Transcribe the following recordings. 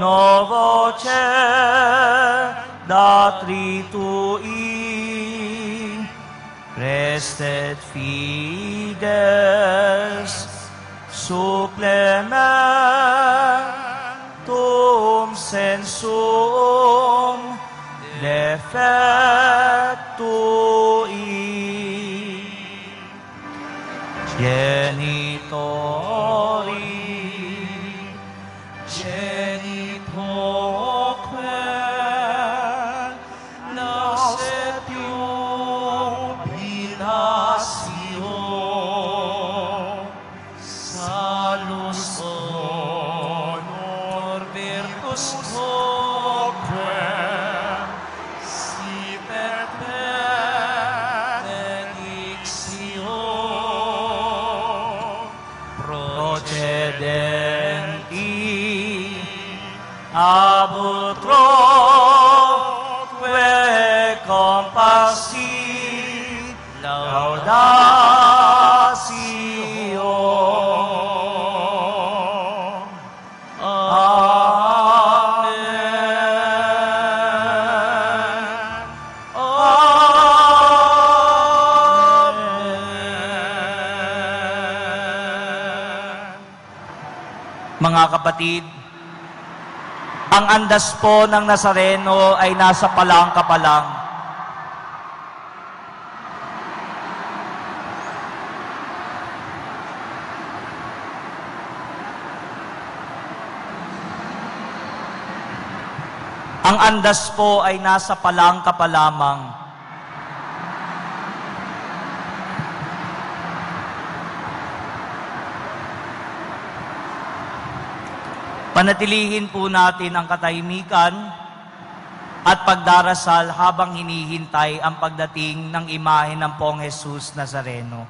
novoce da tritui, prestet fides supplementum sensum defectui, genitori, genitoque, nascetium pilatio, salus honor virtus quoque, si per benedictio procedenti ab utroque compassi laudatio. Mga kapatid, ang andas po ng Nazareno ay nasa palangka pa lang. Ang andas po ay nasa palangka pa lamang. Panatilihin po natin ang katahimikan at pagdarasal habang hinihintay ang pagdating ng imahe ng Poong Jesus Nazareno.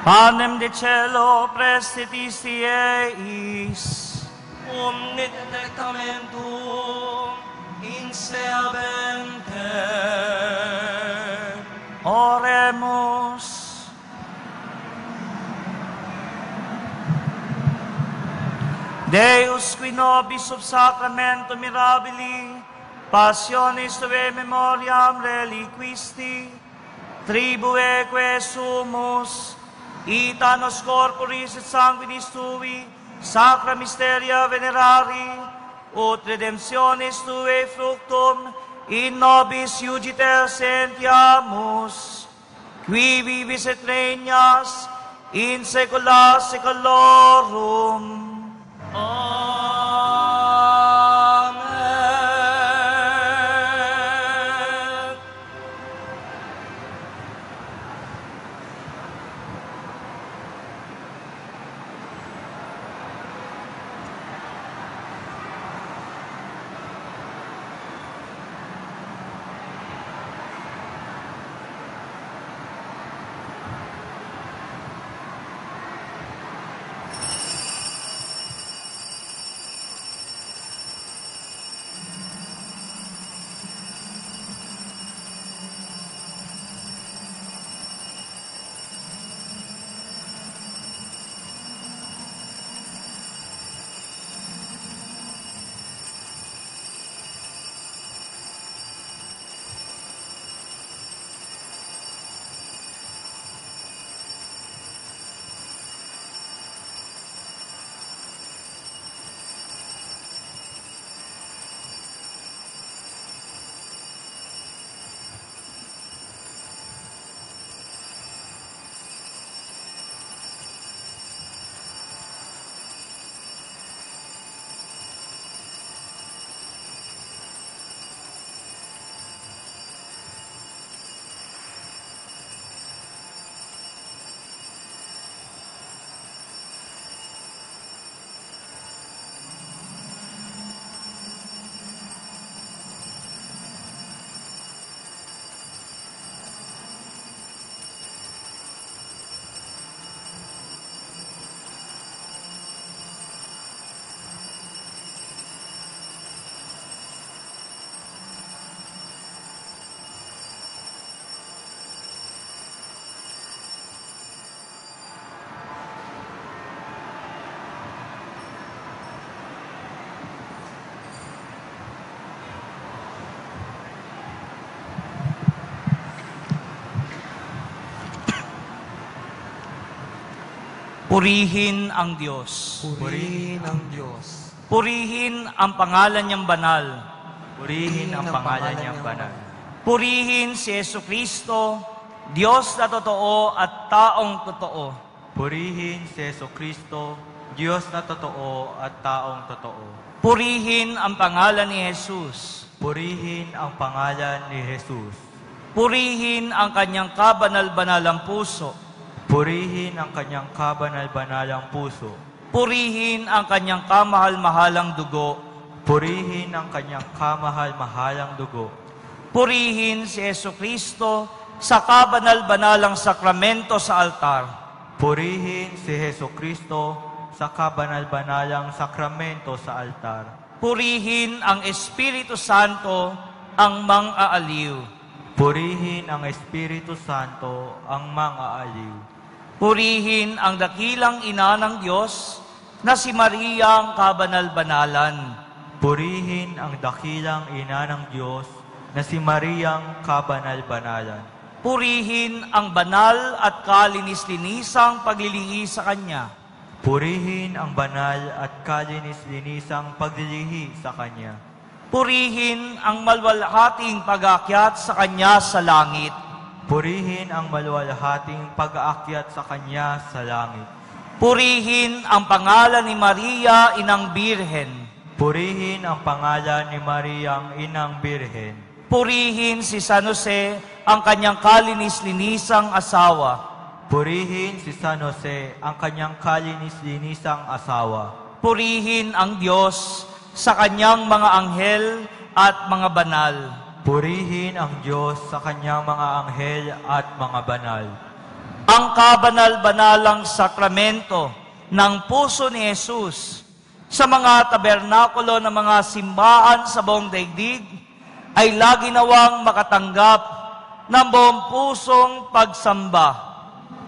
Panem de cielo prestitisti eis, omnit testamentum in seabente. Oremus. Deus qui nobis sub sacramento mirabili, passionis tuae memoriam reliquisti, tribueque sumus, ita nos corporis et sanguinis tui, sacra mysteria venerari, ut redemptionis tuae fructum, in nobis iugiter sentiamus, qui vivis et regnas, in saecula saeculorum. Purihin ang Diyos. Purihin ang Diyos. Purihin ang pangalan niyang banal. Purihin ang pangalan niyang banal. Purihin si Jesucristo, Diyos na totoo at taong totoo. Purihin si Jesucristo, Diyos na totoo at taong totoo. Purihin ang pangalan ni Jesus. Purihin ang pangalan ni Jesus. Purihin ang kanyang kabanal-banalang puso. Purihin ang kanyang kabanal-banalang puso. Purihin ang kanyang kamahal-mahalang dugo. Purihin ang kanyang kamahal-mahalang dugo. Purihin si Jesucristo sa kabanal-banalang sakramento sa altar. Purihin si Jesucristo sa kabanal-banalang sakramento sa altar. Purihin ang Espiritu Santo, ang mang-aaliw. Purihin ang Espiritu Santo, ang mang-aaliw. Purihin ang dakilang ina ng Diyos na si Maria ang kabanal-banalan. Purihin ang dakilang ina ng Diyos na si Mariang kabanal-banalan. Purihin ang banal at kalinis-linisang paglilihi sa Kanya. Purihin ang banal at kalinis-linisang paglilihi sa Kanya. Purihin ang malwalhating pag-aakyat sa Kanya sa langit. Purihin ang maluwalhating pag-aakyat sa Kanya sa langit. Purihin ang pangalan ni Maria, Inang Birhen. Purihin ang pangalan ni Mariang Inang Birhen. Purihin si San Jose, ang kanyang kalinis-linisang asawa. Purihin si San Jose, ang kanyang kalinis-linisang asawa. Purihin ang Diyos sa kanyang mga anghel at mga banal. Purihin ang Diyos sa kanyang mga anghel at mga banal. Ang kabanal-banalang sakramento ng puso ni Jesus sa mga tabernakulo ng mga simbahan sa buong daigdig ay lagi nawang makatanggap ng buong pusong pagsamba,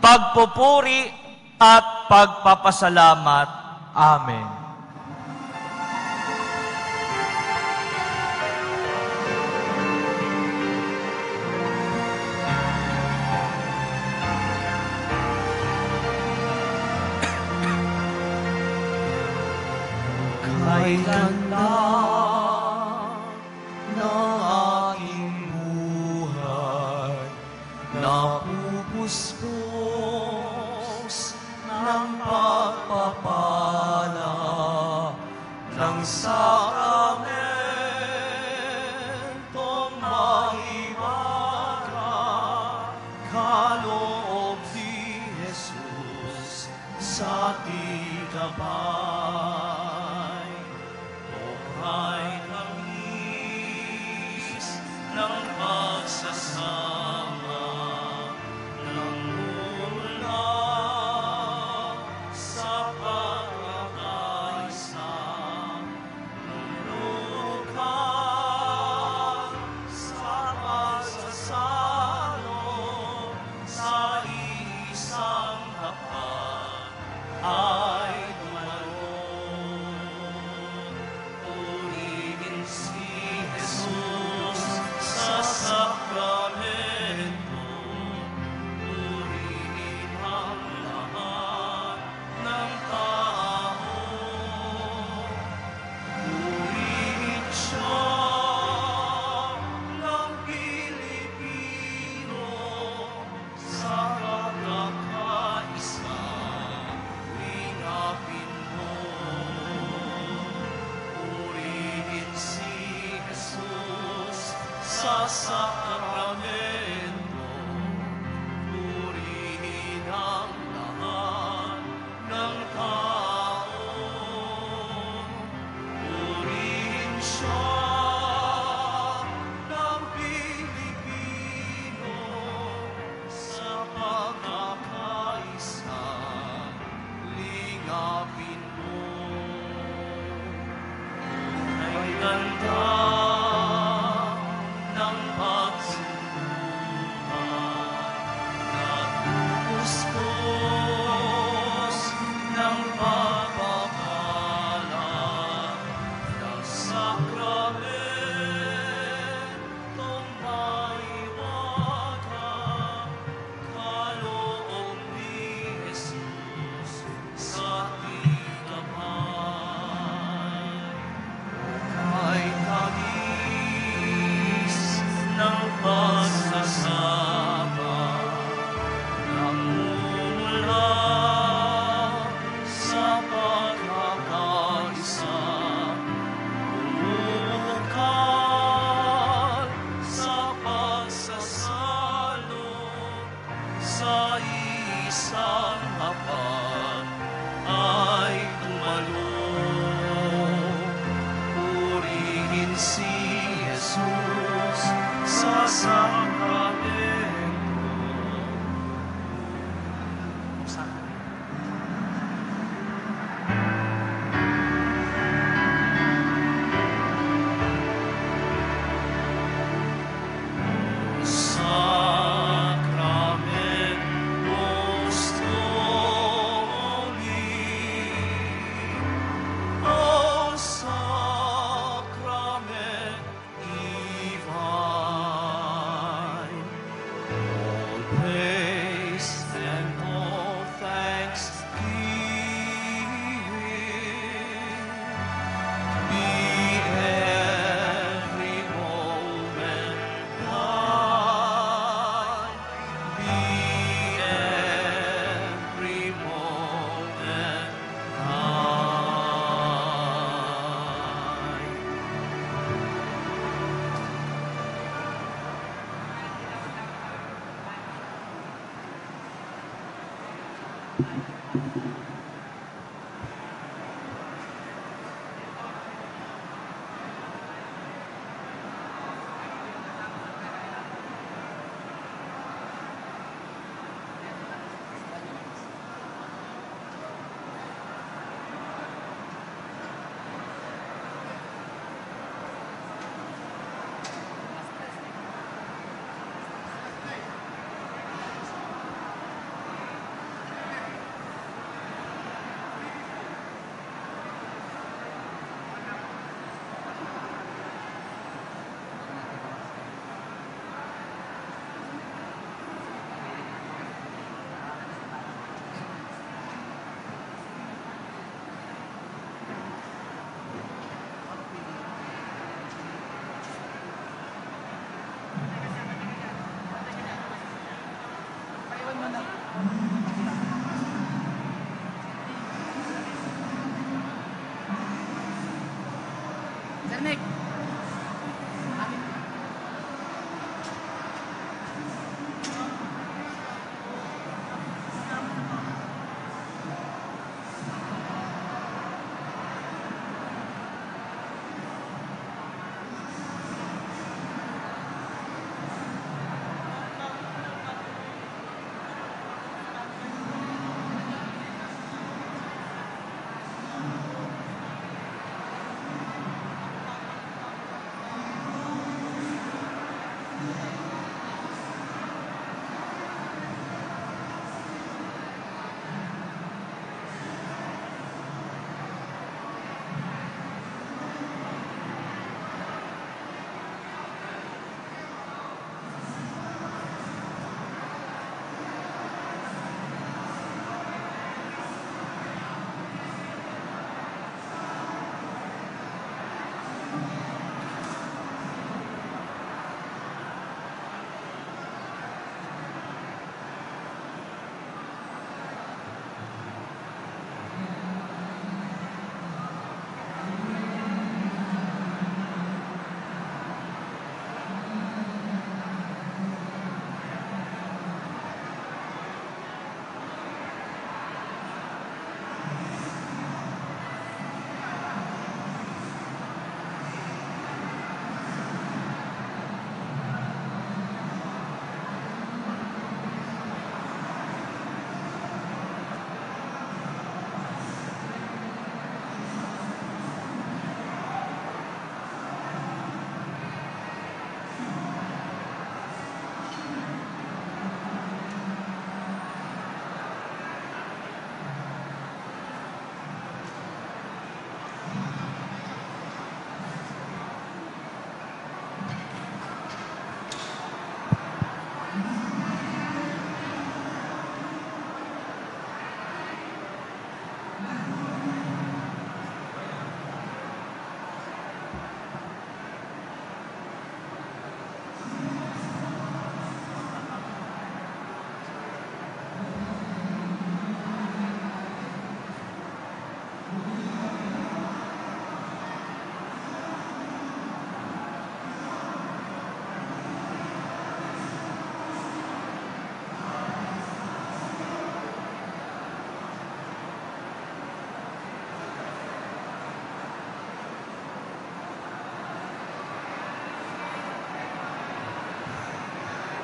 pagpupuri at pagpapasalamat. Amen. Kailan lang ng aking buhay napupuspos ng pagpapala ng sakramentong maiwaga, kaloob ni Jesus sa tigabay. Ay tamis ng pagsasama ng mula sa pagkakaisa, lulukan sa pagsasalo sa isang hapag ay sakramento, purihin ang lahat ng tao. Purihin siya ng Pilipino sa pagkakaisa, linapin mo. Purihin si Jesus sa sakramento, purihin ang lahat ng tao. Purihin siya ng Pilipino sa pagkakaisa, lingapin mo. Ay tanda ng pagsuko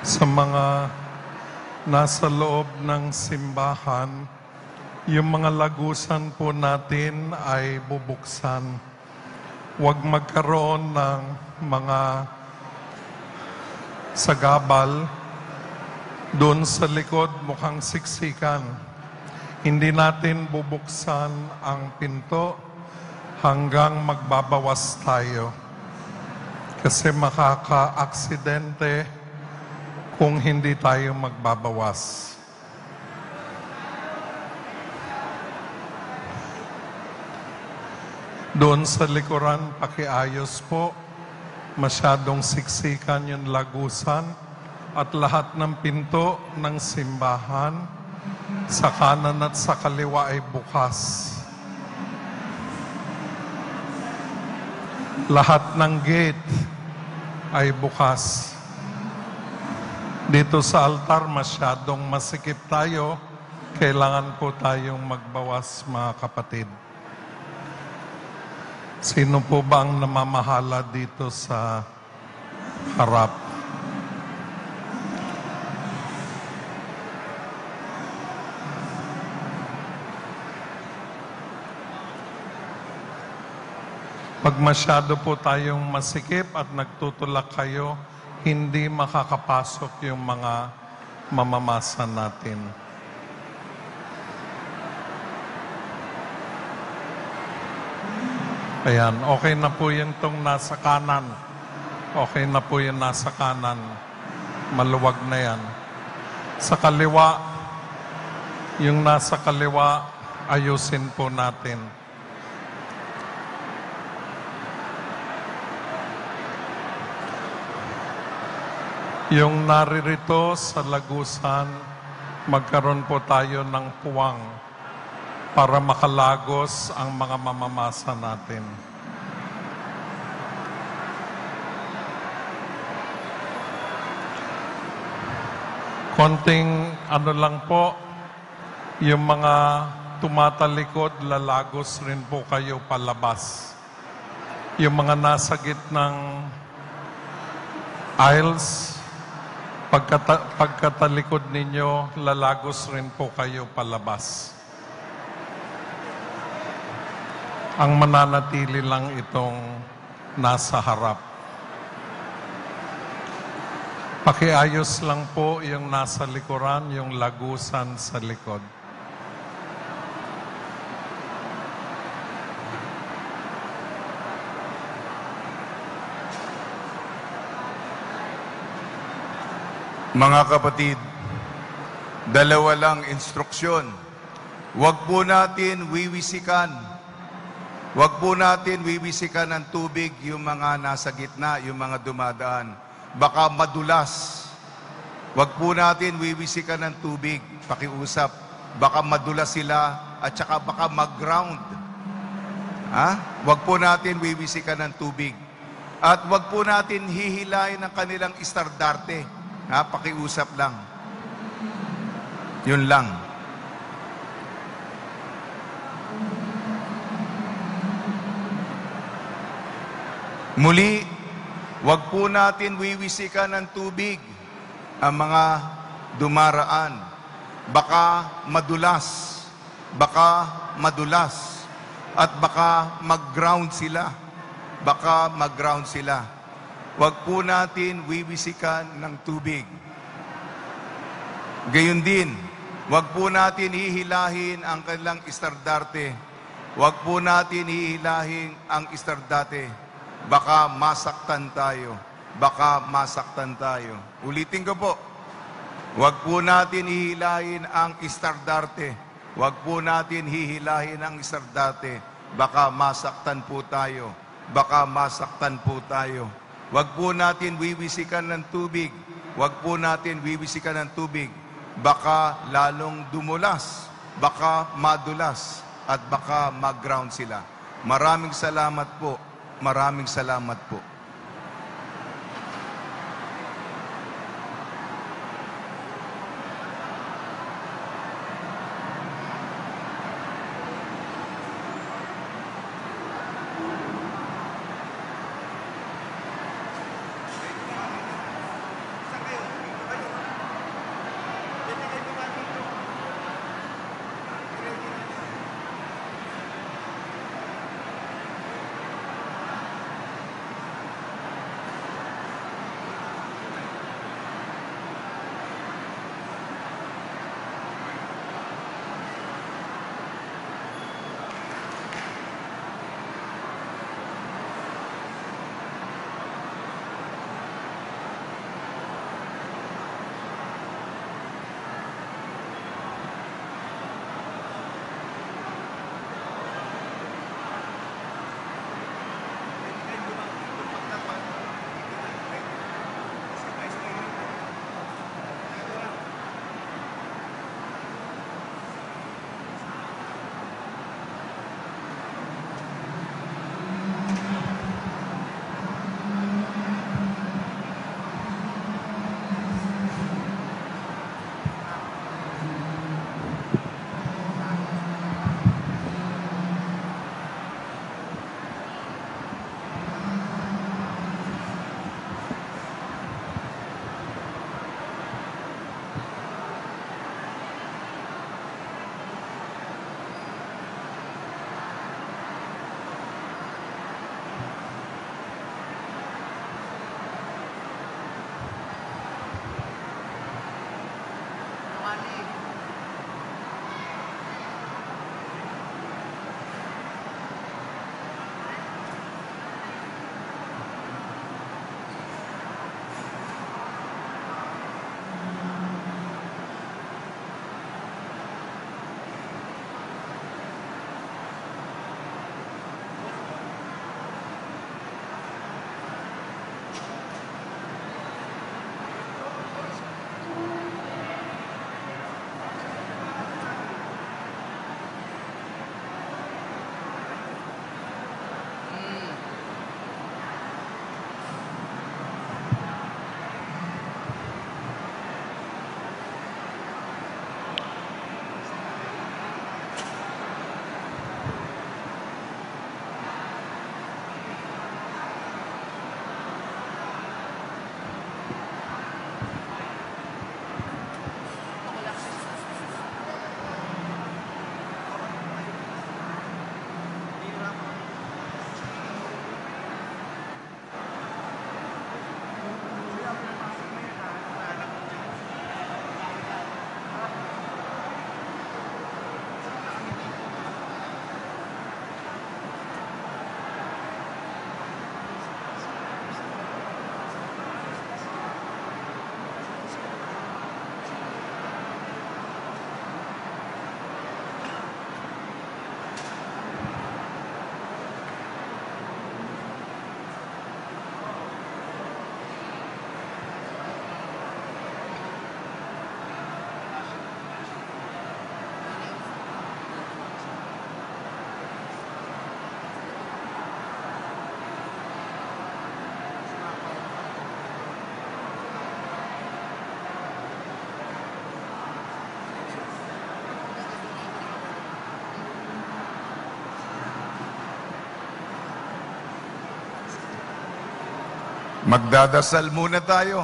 Sa mga nasa loob ng simbahan, yung mga lagusan po natin ay bubuksan. Huwag magkaroon ng mga sagabal doon sa likod, mukhang siksikan. Hindi natin bubuksan ang pinto hanggang magbabawas tayo. Kasi makaka-aksidente kung hindi tayo magbabawas. Doon sa likuran, pakiayos po. Masyadong siksikan yung lagusan at lahat ng pinto ng simbahan sa kanan at sa kaliwa ay bukas. Lahat ng gate ay bukas. Dito sa altar, masyadong masikip tayo. Kailangan po tayong magbawas, mga kapatid. Sino po ba ang namamahala dito sa harap? Pag masyado po tayong masikip at nagtutulak kayo, hindi makakapasok yung mga mamamasa natin. Ayan, okay na po yun itong nasa kanan. Okay na po yung nasa kanan. Maluwag na yan. Sa kaliwa, yung nasa kaliwa, ayusin po natin. Yung naririto sa lagusan, magkaroon po tayo ng puwang para makalagos ang mga mamamasa natin. Konting ano lang po, yung mga tumatalikod, lalagos rin po kayo palabas. Yung mga nasa gitnang aisles, pagkatalikod ninyo, lalagos rin po kayo palabas. Ang mananatili lang itong nasa harap. Pakiayos lang po yung nasa likuran, yung lagusan sa likod. Mga kapatid, dalawa lang instruksyon. Huwag po natin wiwisikan. Huwag po natin wiwisikan ng tubig yung mga nasa gitna, yung mga dumadaan. Baka madulas. Huwag po natin wiwisikan ng tubig, pakiusap. Baka madulas sila at saka baka mag-ground. Huwag po natin wiwisikan ng tubig. At huwag po natin hihilayin ang kanilang istandarte. Pakiusap lang. Yun lang. Muli, huwag po natin wiwisikan ng tubig ang mga dumaraan. Baka madulas. Baka madulas. At baka mag-ground sila. Baka mag-ground sila. Huwag po natin wiwisikan ng tubig. Gayon din, huwag po natin hihilahin ang kanilang istandarte. Huwag po natin hihilahin ang istandarte. Baka masaktan tayo. Baka masaktan tayo. Ulitin ko po. Huwag po natin hihilahin ang istandarte. Huwag po natin hihilahin ang istandarte. Baka masaktan po tayo. Baka masaktan po tayo. Huwag po natin wiwisikan ng tubig. Huwag po natin wiwisikan ng tubig. Baka lalong dumulas. Baka madulas. At baka mag-ground sila. Maraming salamat po. Maraming salamat po. Magdadasal muna tayo.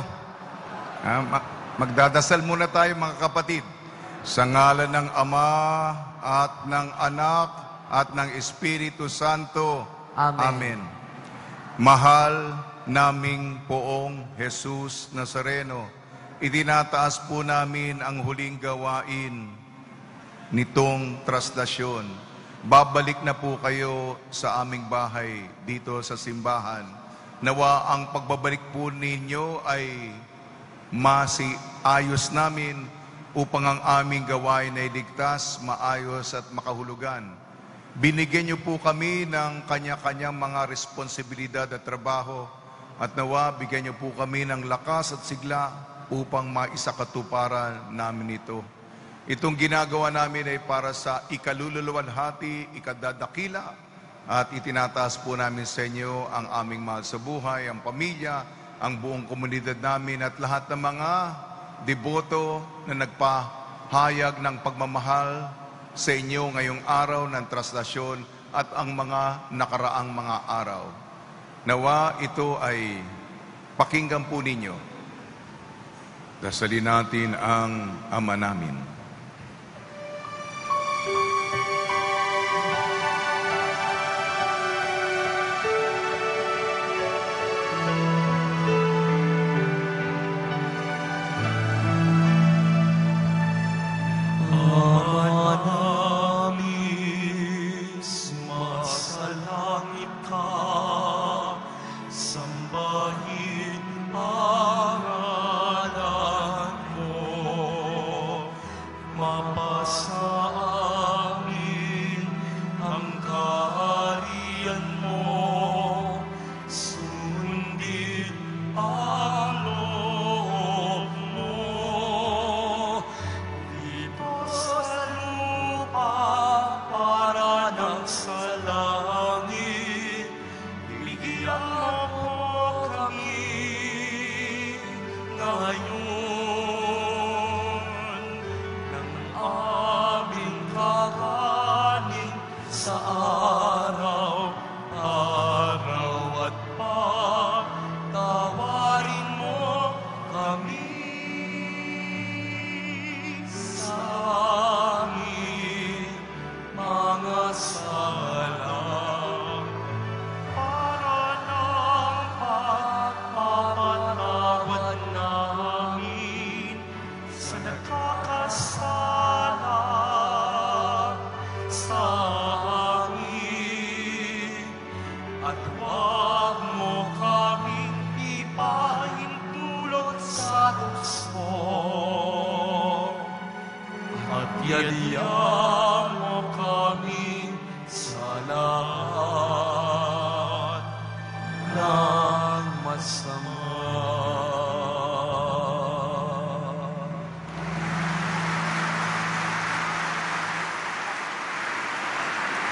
Magdadasal muna tayo mga kapatid. Sa ngalan ng Ama at ng Anak at ng Espiritu Santo. Amen. Mahal naming Poong Jesus Nazareno, itinataas po namin ang huling gawain nitong traslasyon. Babalik na po kayo sa aming bahay dito sa simbahan. Nawa ang pagbabalik po ninyo ay masiayos namin upang ang aming gawain ay ligtas, maayos at makahulugan. Binigyan niyo po kami ng kanya-kanyang mga responsibilidad at trabaho at nawa bigyan niyo po kami ng lakas at sigla upang maisakatuparan namin ito. Itong ginagawa namin ay para sa ikalululuwalhati, ikadadakila, at itinataas po namin sa inyo ang aming mahal sa buhay, ang pamilya, ang buong komunidad namin at lahat ng mga deboto na nagpahayag ng pagmamahal sa inyo ngayong araw ng traslasyon at ang mga nakaraang mga araw. Nawa ito ay pakinggan po ninyo. Dasalin natin ang Ama namin.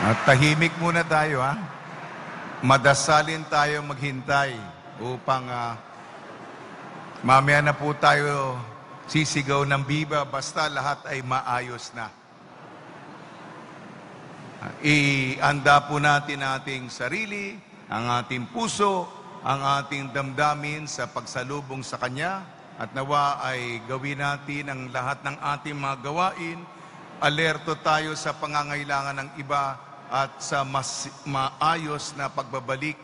At tahimik muna tayo, ha? Madasalin tayo maghintay upang mamaya na po tayo sisigaw ng biba basta lahat ay maayos na. Ianda po natin ating sarili, ang ating puso, ang ating damdamin sa pagsalubong sa Kanya at nawa ay gawin natin ang lahat ng ating mga gawain. Alerto tayo sa pangangailangan ng iba at sa mas maayos na pagbabalik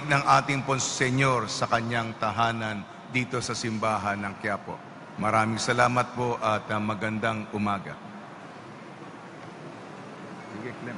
ng ating Ponsenyor sa kanyang tahanan dito sa simbahan ng Quiapo. Maraming salamat po at magandang umaga. Sige, Clem.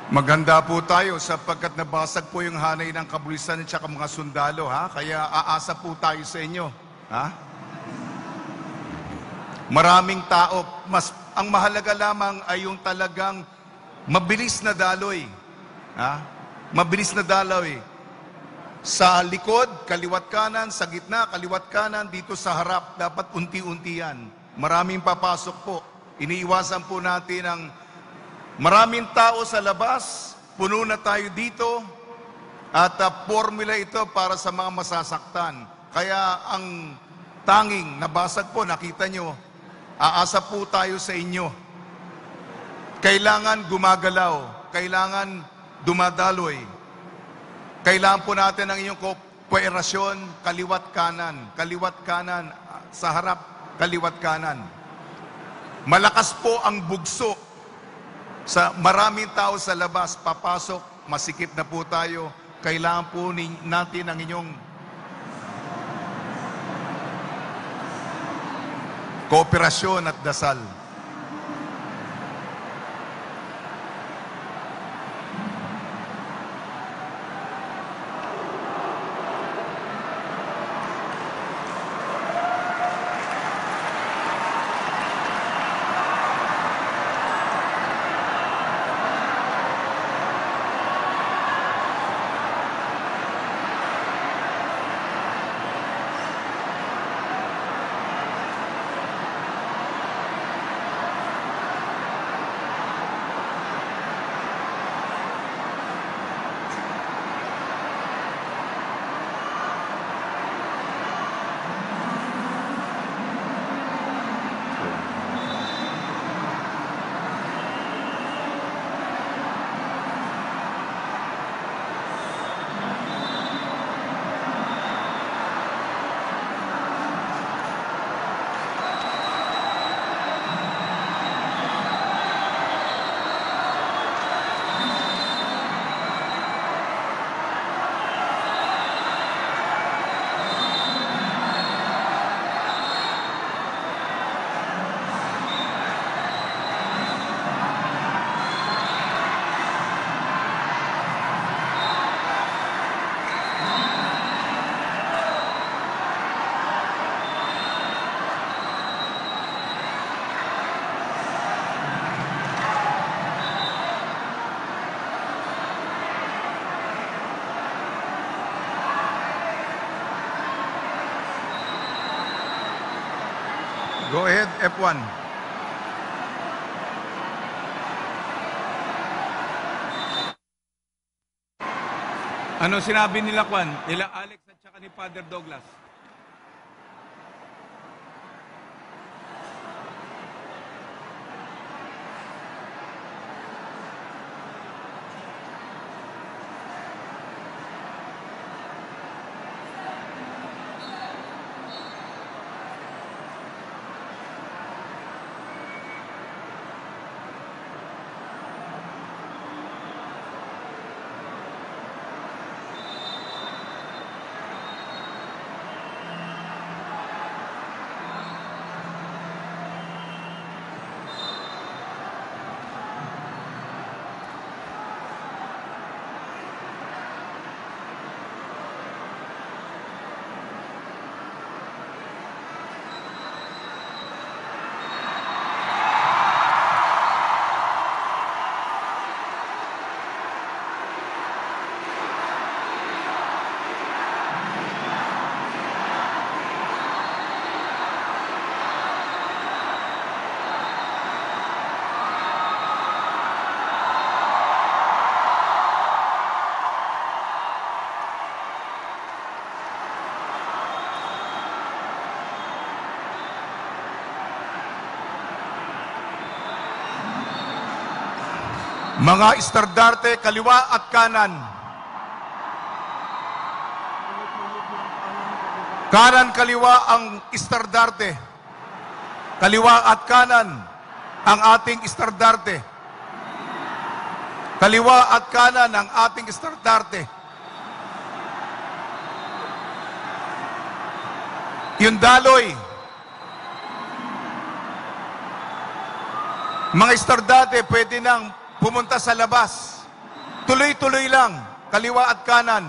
Maganda po tayo sapagkat nabasag po yung hanay ng kabulisan at saka mga sundalo, ha? Kaya aasa po tayo sa inyo, ha? Maraming tao, ang mahalaga lamang ay yung talagang mabilis na daloy, ha? Mabilis na daloy. Sa likod, kaliwat kanan, sa gitna, kaliwat kanan, dito sa harap, dapat unti-unti yan. Maraming papasok po. Iniiwasan po natin ang maraming tao sa labas, puno na tayo dito, at formula ito para sa mga masasaktan. Kaya ang tanging nabasag po, nakita nyo, aasa po tayo sa inyo. Kailangan gumagalaw, kailangan dumadaloy. Kailangan po natin ang inyong kooperasyon, kaliwat kanan, sa harap, kaliwat kanan. Malakas po ang bugso. Sa maraming tao sa labas, papasok, masikip na po tayo. Kailangan po natin ang inyong kooperasyon at dasal. Go ahead, F1. Ano sinabi nila, Kwan? Nila Alex at saka ni Father Douglas? Mga estandarte, kaliwa at kanan. Kanan, kaliwa ang estandarte. Kaliwa at kanan ang ating estandarte. Kaliwa at kanan ang ating estandarte. Yung daloy. Mga estandarte, pwede nang pumunta sa labas. tuloy-tuloy lang, kaliwa at kanan.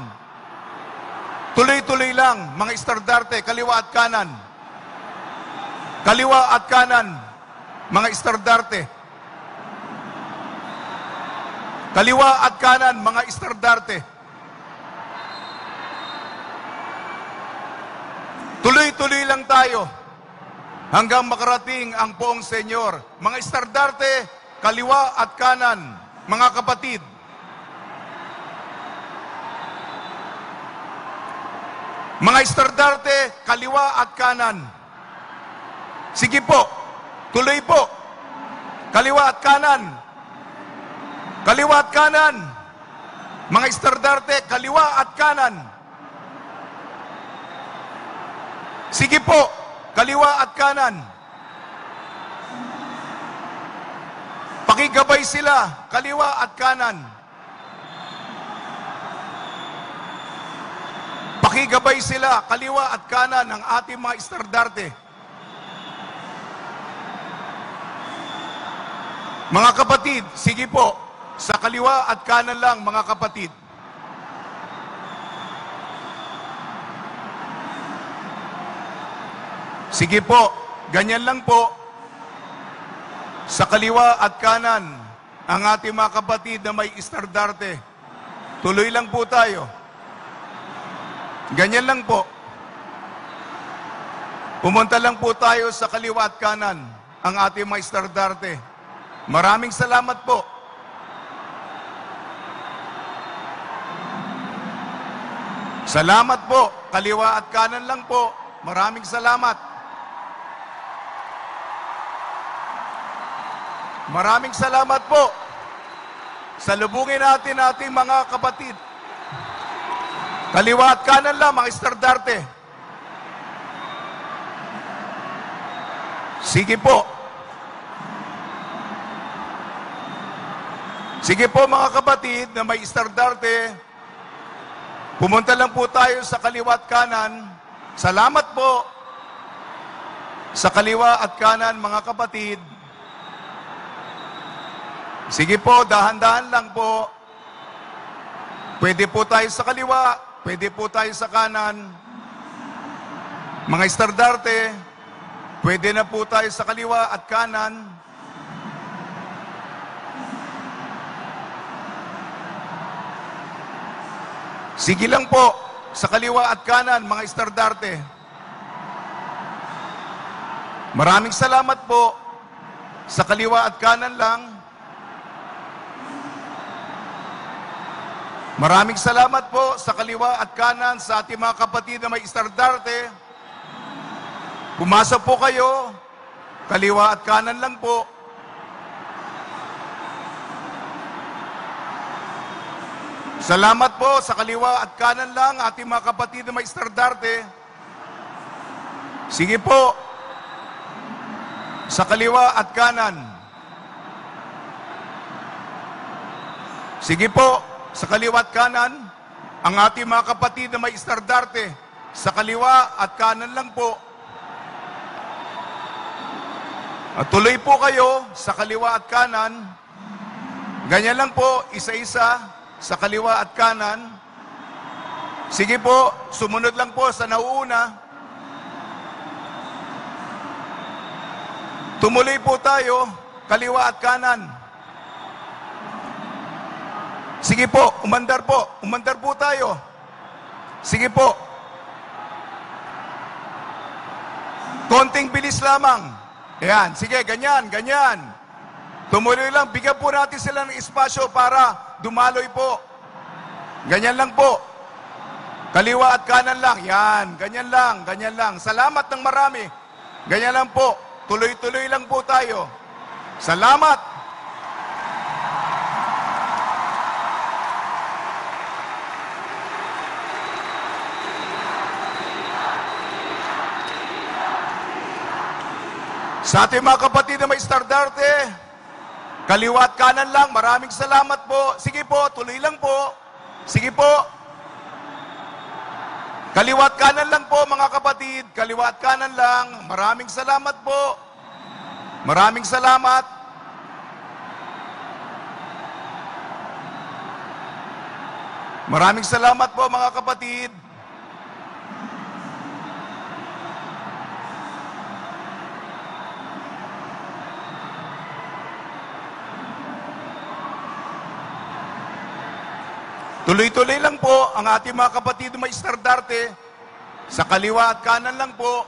Tuloy-tuloy lang, mga estandarte, kaliwa at kanan. Kaliwa at kanan, mga estandarte. Kaliwa at kanan, mga estandarte. Tuloy-tuloy lang tayo hanggang makarating ang poong Senyor. Mga estandarte, kaliwa at kanan, mga kapatid. Mga estandarte, kaliwa at kanan. Sige po, tuloy po. Kaliwa at kanan. Kaliwa at kanan. Mga estandarte, kaliwa at kanan. Sige po, kaliwa at kanan. Pakigabay sila, kaliwa at kanan. Pakigabay sila, kaliwa at kanan ng ating mga estandarte. Mga kapatid, sige po, sa kaliwa at kanan lang, mga kapatid. Sige po, ganyan lang po. Sa kaliwa at kanan, ang ating mga kapatid na may estandarte. Tuloy lang po tayo. Ganyan lang po. Pumunta lang po tayo sa kaliwa at kanan, ang ating mga estandarte. Maraming salamat po. Salamat po. Kaliwa at kanan lang po. Maraming salamat. Maraming salamat po. Salubungin natin ating mga kapatid. Kaliwa at kanan lang, mga estandarte. Sige po. Sige po mga kapatid na may estandarte, pumunta lang po tayo sa kaliwa at kanan. Salamat po. Sa kaliwa at kanan mga kapatid. Sige po, dahan-dahan lang po. Pwede po tayo sa kaliwa, pwede po tayo sa kanan. Mga estandarte, pwede na po tayo sa kaliwa at kanan. Sige lang po, sa kaliwa at kanan, mga estandarte. Maraming salamat po. Sa kaliwa at kanan lang. Maraming salamat po sa kaliwa at kanan sa ating mga kapatid na may estandarte. Pumasok po kayo. Kaliwa at kanan lang po. Salamat po sa kaliwa at kanan lang ating mga kapatid na may estandarte. Sige po. Sa kaliwa at kanan. Sige po. Sa kaliwa at kanan, ang ating mga kapatid na may estandarte. Sa kaliwa at kanan lang po. At tuloy po kayo sa kaliwa at kanan. Ganyan lang po, isa-isa sa kaliwa at kanan. Sige po, sumunod lang po sa nauuna. Tumuloy po tayo, kaliwa at kanan. Sige po, umandar po. Umandar po tayo. Sige po. Konting bilis lamang. Ayan, sige, ganyan, ganyan. Tumuloy lang, bigyan po natin sila ng espasyo para dumaloy po. Ganyan lang po. Kaliwa at kanan lang. Yan, ganyan lang, ganyan lang. Salamat ng marami. Ganyan lang po. Tuloy-tuloy lang po tayo. Salamat. Sa ating mga kapatid na may estandarte, kaliwa at kanan lang, maraming salamat po. Sige po, tuloy lang po. Sige po. Kaliwa at kanan lang po mga kapatid, kaliwa at kanan lang. Maraming salamat po. Maraming salamat. Maraming salamat po mga kapatid. Tuloy-tuloy lang po ang ating mga kapatid na may estandarte. Sa kaliwa at kanan lang po.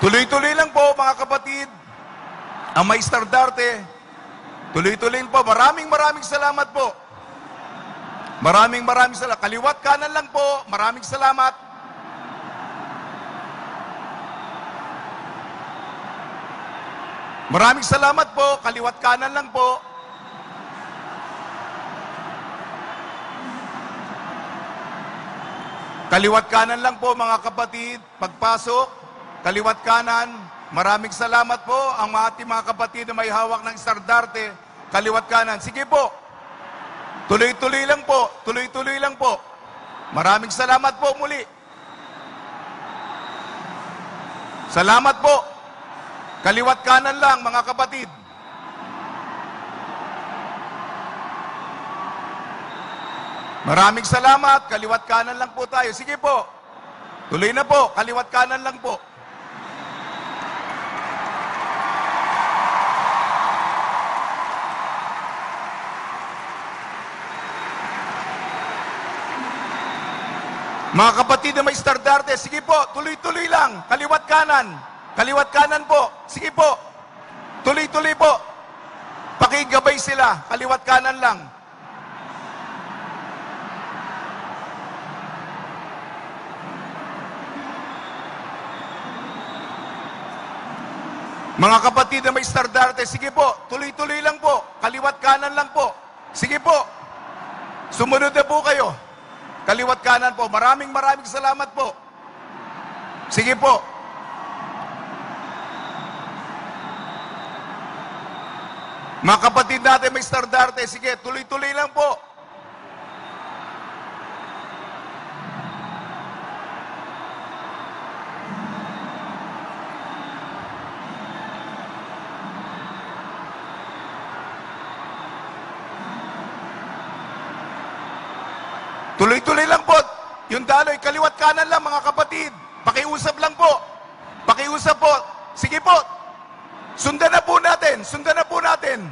Tuloy-tuloy lang po mga kapatid ang may estandarte. Tuloy-tuloy po. Maraming salamat po. Maraming salamat. Kaliwat kanan lang po. Maraming salamat. Maraming salamat po. Kaliwat kanan lang po. Kaliwat kanan lang po mga kapatid. Pagpasok, kaliwat kanan. Maraming salamat po ang ating mga kapatid na may hawak ng estandarte. Kaliwat kanan. Sige po. Tuloy-tuloy lang po. Tuloy-tuloy lang po. Maraming salamat po muli. Salamat po. Kaliwat kanan lang mga kapatid. Maraming salamat. Kaliwat kanan lang po tayo. Sige po. Tuloy na po. Kaliwat kanan lang po. Mga kapatid na may estandarte, sige po, tuloy-tuloy lang. Kaliwat kanan. Kaliwat kanan po. Sige po. Tuloy-tuloy po. Pakigabay sila. Kaliwat kanan lang. Mga kapatid na may estandarte, sige po, tuloy-tuloy lang po. Kaliwat kanan lang po. Sige po. Sumunod na po kayo. Kaliwat kanan po. Maraming salamat po. Sige po. Mga kapatid natin may estandarte, sige, tuloy-tuloy lang po. Tuloy-tuloy lang po. Yung daloy, kaliwat kanan lang mga kapatid. Pakiusap lang po. Pakiusap po. Sige po. Sundan na po natin. Sundan na po natin.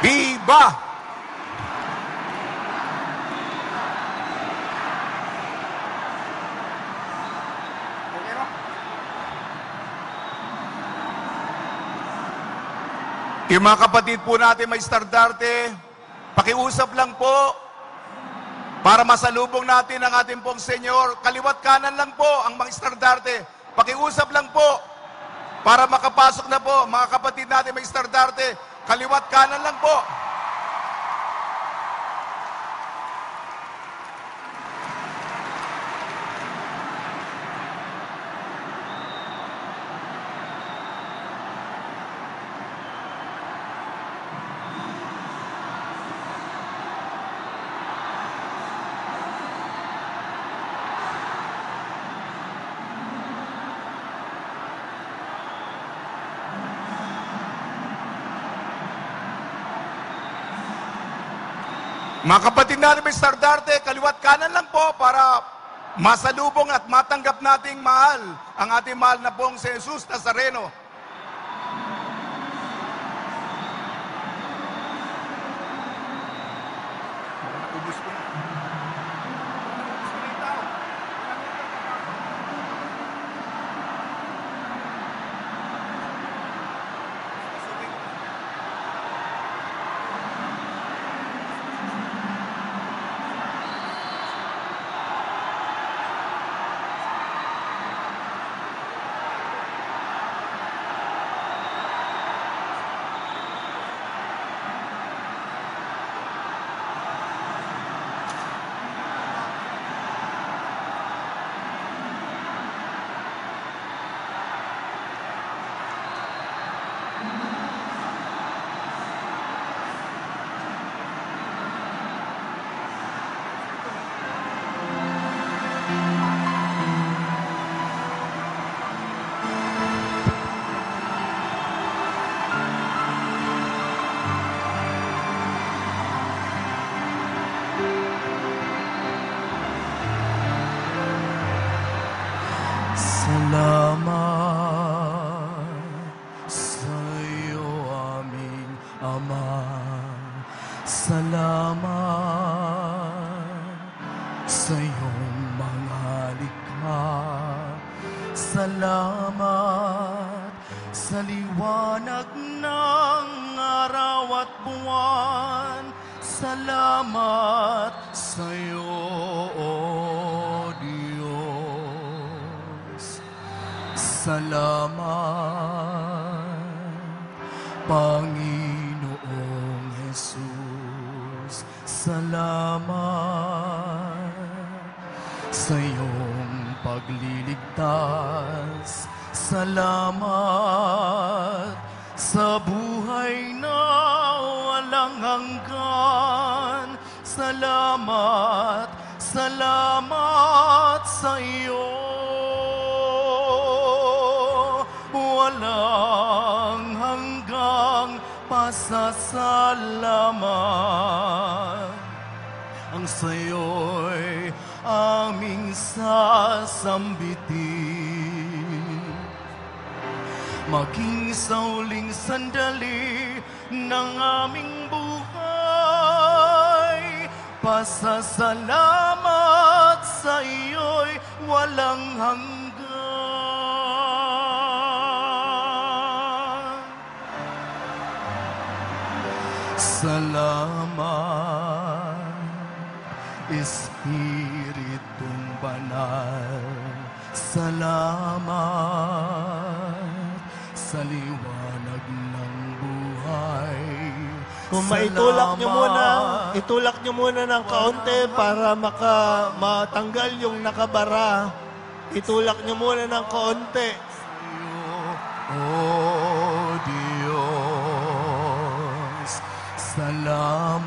Viva! Yung mga kapatid po natin may estandarte, pakiusap lang po para masalubong natin ang ating pong Senyor. Kaliwat kanan lang po ang mga estandarte. Pakiusap lang po para makapasok na po mga kapatid natin may estandarte. Kaliwat kanan lang po. Mga kapatid natin may estandarte, kaliwat kanan lang po para masalubong at matanggap nating mahal ang ating mahal na pong si Jesus Nazareno. Salamat sa iyong mga likha. Salamat sa liwanag ng araw at buwan. Salamat sa iyo, O Diyos. Salamat, Panginoong Jesus. Salamat sa iyong pagliligtas. Salamat sa buhay na walang hanggan. Salamat, salamat sa iyo. Walang hanggang pasasalamat. Ang sa'yo'y aming sasambitin. Maging sa huling sandali ng aming buhay, pasasalamat sa iyo'y walang hanggan. Salamat, Espiritong Banal. Salamat sa liwanag ng buhay. Kung maitulak nyo muna ng kaunti para matanggal yung nakabara. Itulak nyo muna ng kaunti. O Diyos, salamat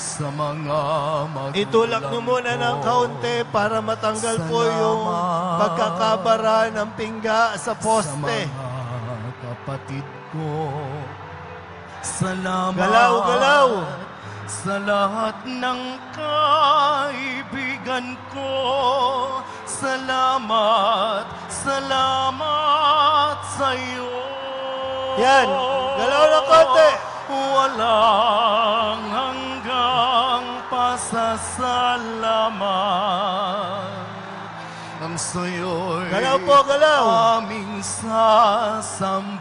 sa mga magulang. Itulak nyo muna ng kaunti para matanggal po yung pagkakabara ng pingga sa poste. Sa mga kapatid ko, salamat. Galaw, galaw. Sa lahat ng kaibigan ko, salamat, salamat sa iyo. Yan, galaw ng konti. Walang hanggang pasasalamat. Ang sa'yo'y Galaw po, galaw. aming sasambitin.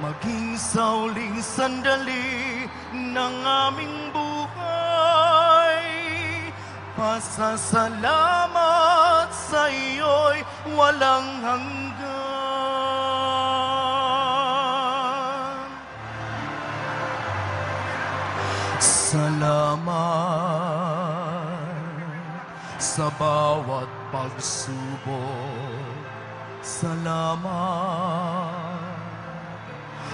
Maging sa huling sandali ng aming buhay, pasasalamat sa iyo'y walang hanggan. Salamat sa bawat pagsubok. Salamat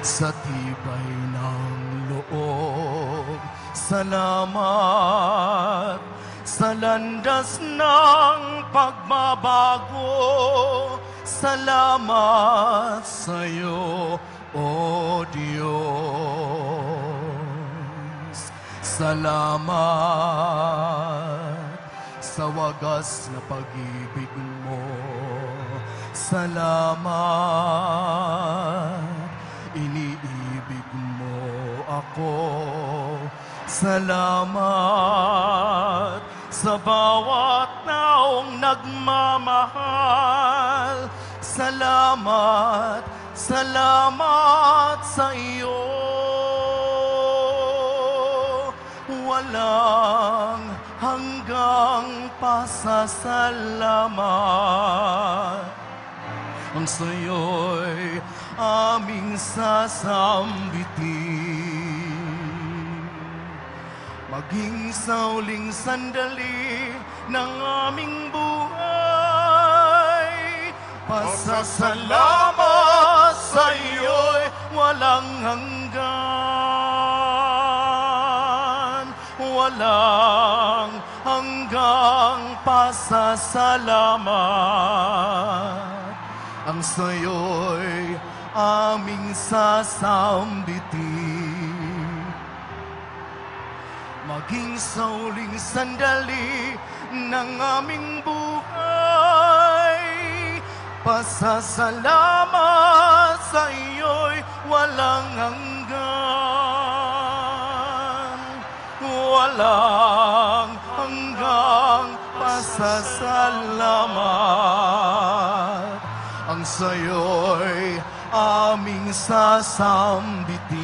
sa tibay ng loob. Salamat sa landas ng pagbabago. Salamat sa iyo, O Diyos. Salamat sa wagas na pag-ibig mo. Salamat, iniibig mo ako. Salamat sa bawat taong nagmamahal. Salamat, salamat sa iyo. Walang hanggang pasasalamat. Ang sa'yo'y aming sasambitin. Maging sa huling sandali ng aming buhay, pasasalamat sa iyo'y walang hanggan. Walang hanggang pasasalamat. Ang sa'yo'y aming sasambitin. Maging sa huling sandali ng aming buhay, pasasalamat sa iyo'y pasasalamat. Ang sayo'y aming sasambitin.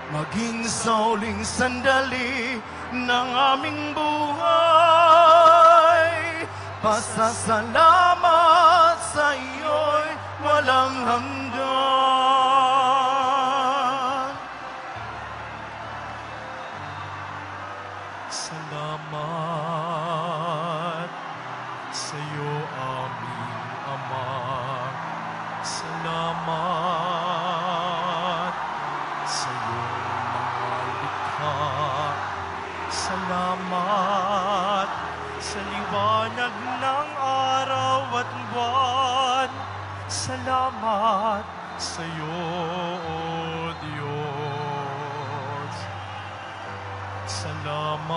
Maging sa huling sandali ng aming buhay, pasasalamat sa iyo'y walang hanggan. Salamat sa iyo, aming Ama. Salamat sa iyong mga likha. Salamat sa liwanag ng araw at buwan. Salamat sa iyo, O Diyos. Salamat,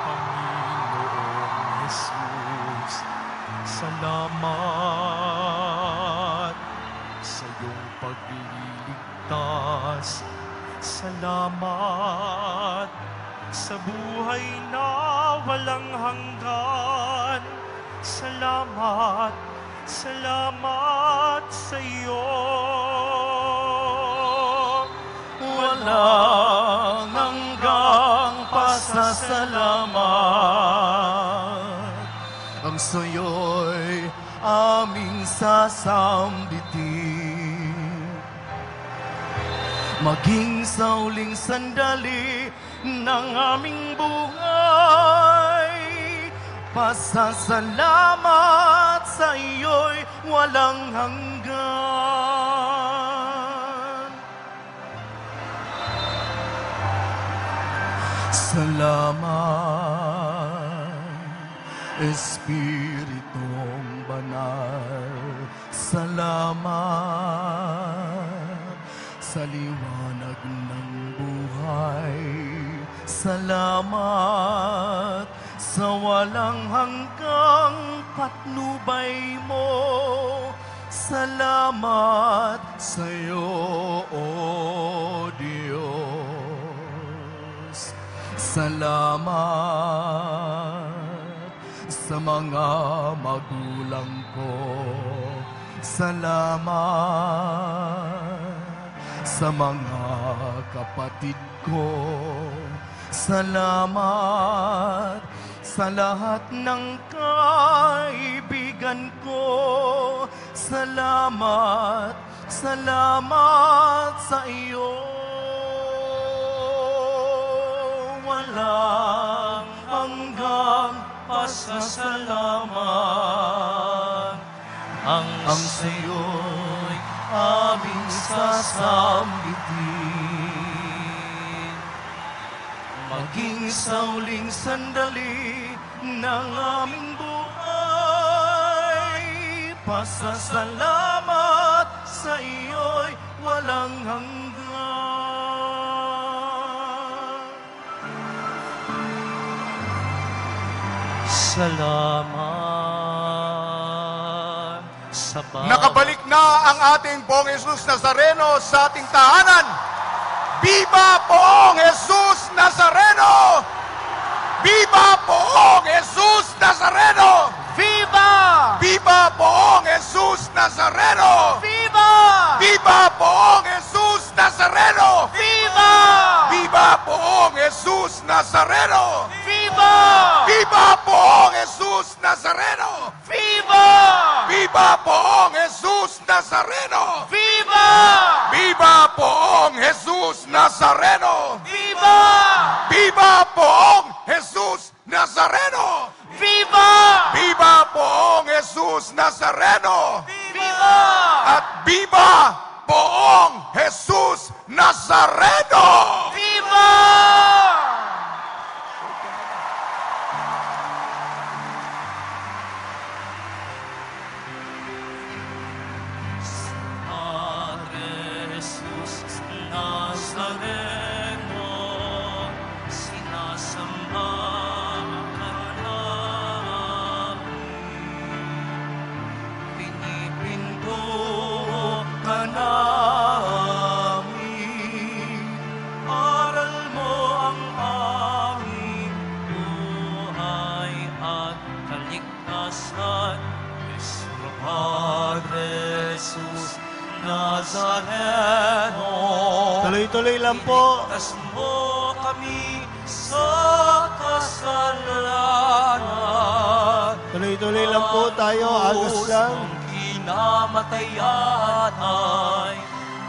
Panginoong Jesus. Salamat sa iyong pagliligtas. Salamat sa buhay na walang hanggan. Salamat, salamat sa iyo. Walang hanggang pasasalamat. Ang sayo'y aming sasambitin. Maging sa huling sandali ng aming buhay, pasasalamat sa iyo'y walang hanggan. Salamat, Espiritong Banal. Salamat sa liwanag ng buhay. Salamat sa walang hanggang patnubay mo. Salamat sa iyo, O Diyos. Salamat sa mga magulang ko. Salamat sa mga kapatid ko. Salamat sa lahat ng kaibigan ko. Salamat, salamat sa iyo. Walang hanggang pasasalamat. Ang sayo'y aming sasambitin. Maging sa huling sandali ng aming buhay, pasasalamat sa iyo'y walang hanggan. Salamat sa Nakabalik na ang ating Poong Jesus Nazareno sa ating tahanan. Viva Poong Jesus Nazareno! Viva Poong Jesus Nazareno! Viva! Viva Poong Jesus Nazareno! Viva! Viva Poong Jesus Nazareno! Viva! Viva Poong Jesus Nazareno! Viva! Viva Poong Jesus Nazareno! Viva! Viva Poong Jesus Nazareno! Viva! Viva Poong Jesus Nazareno! Viva! Viva Poong Jesus Nazareno! Viva! Viva Poong Jesus Nazareno! Viva! At Viva Poong Jesus Nazareno! Viva! Padre Jesus Nazareno, sinasamba ka namin. Pinipinto ka namin. Aral mo ang Nazareno. Tuloy-tuloy lang po. Ligtas mo kami sa kasalanan. Tuloy-tuloy lang po tayo. Agos lang. Ang kinamatayan ay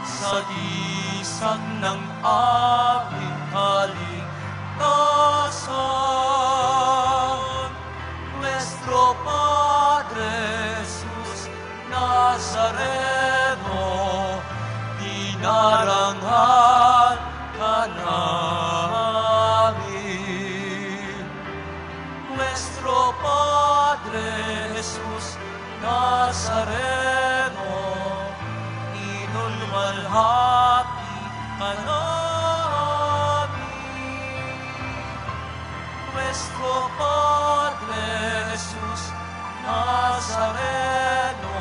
sagisag ng aming kaligtasan. Nuestro Padre Jesus Nazareno, dinarangal ka namin. Nuestro Padre Jesus Nazareno, inulwalhati ka namin. Nuestro Padre Jesus Nazareno,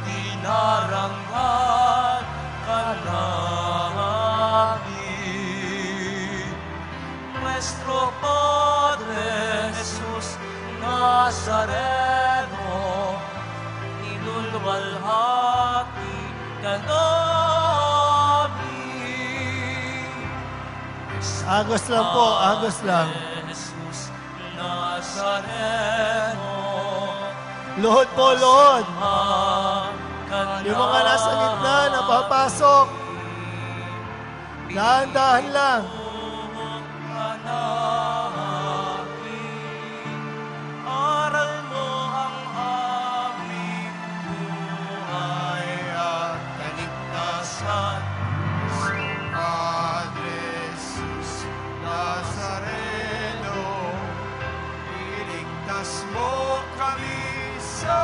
dinarangal ka namin. Nuestro Padre Jesus Nazareno, inulwalhati ka namin. Agos lang po. Agos lang. Jesus Nazareno, Luhod po, luhod. ka Yung mga nasa gitna, napapasok. Dahan-dahan lang. Aral mo ang aming buhay at kaligtasan. Padre Jesus Nazareno, iligtas mo kami sa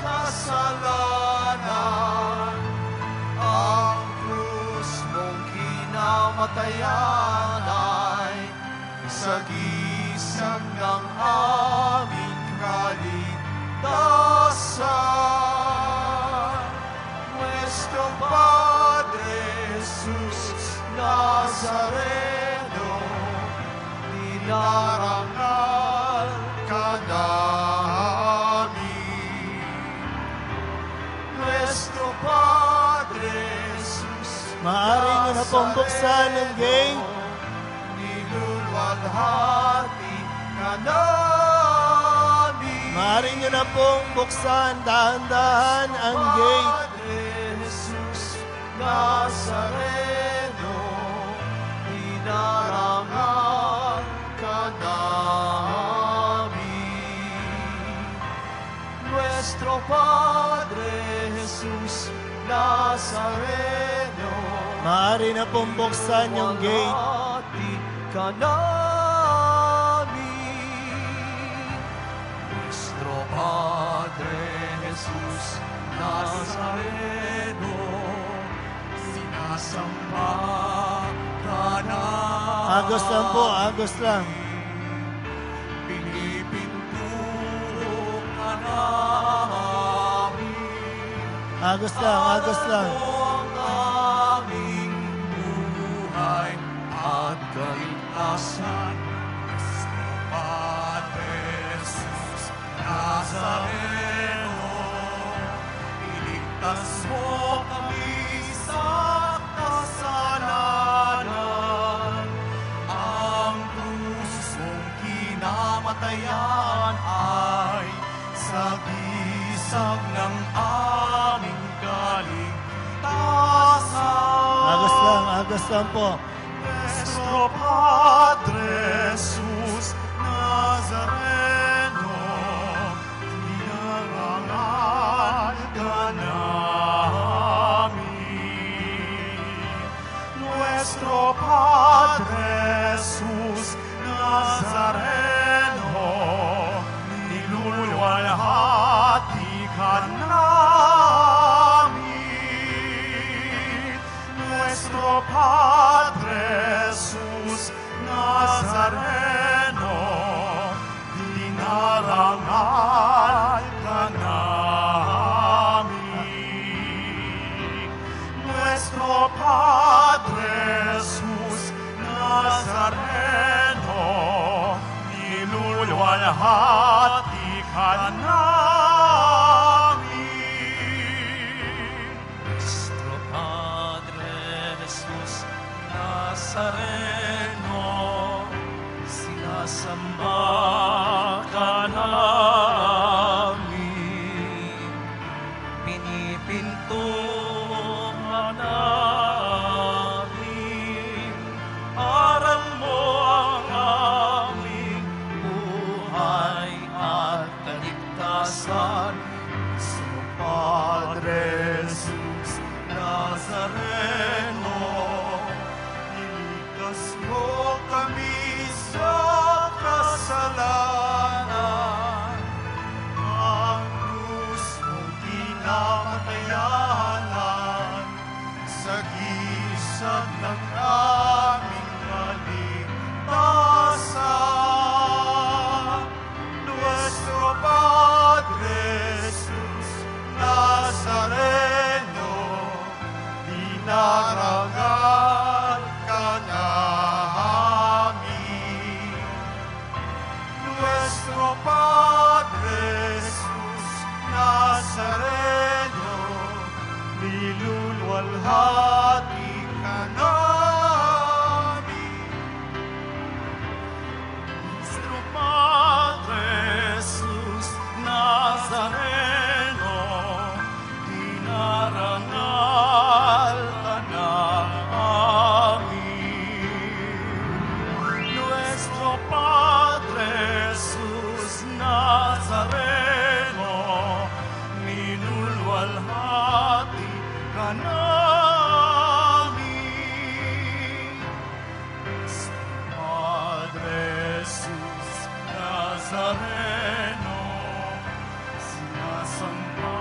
kasalanan. Ang krus mong kinamatayan ay sagisag ng aming kaligtasan. Nuestro Padre Jesus Nazareno, dinarangal ka namin. Nuestro Padre Jesus Maaari nyo na pong buksan ang gate. nilulwalhati ka namin. Maaari nyo na pong buksan dahan-dahan ang gate. Padre Jesus Nazareno, dinarangal ka namin. Nuestro Padre Jesus Nazareno, Maaari na pong buksan yung gate. Walhati ka namin. Nuestro Padre Jesus Nazareno, sinasamba ka namin. Agos lang po. Agos lang. Pinipinturo ka namin. Agos lang. Agos lang. Ang aming buhay at kaligtasan. Nuestro Padre Jesus Nazareno, iligtas mo kami sa kasalanan. Ang krus mong kinamatayan ay sagisag ng aming kaligtasan. Agos lang. Agos lang po. Nuestro Padre Jesus Nazareno, dinarangal ka namin. Nuestro Padre Jesus Nazareno, nilulwalhati ka namin. Nuestro Padre Jesus Nazareno, dinarangal ka namin. Nuestro Padre Jesus Nazareno, nilulwalhati ka namin. Nuestro Padre Jesus Nazareno, iligtas mo kami sa kasalanan. Ang krus mong kinamatayanan, sa gisag ng aming kaligtasan. Nuestro Padre Jesus Nazareno, dinarangal ka namin. Nuestro Padre Jesus Nazareno, niluluwalhati ka namin. Nuestro Padre Jesus Nazareno, dinarangal ka namin. Nuestro Padre Jesus Nazareno, minulwalhati ka namin. Nuestro Padre Jesus Nazareno, sinasamba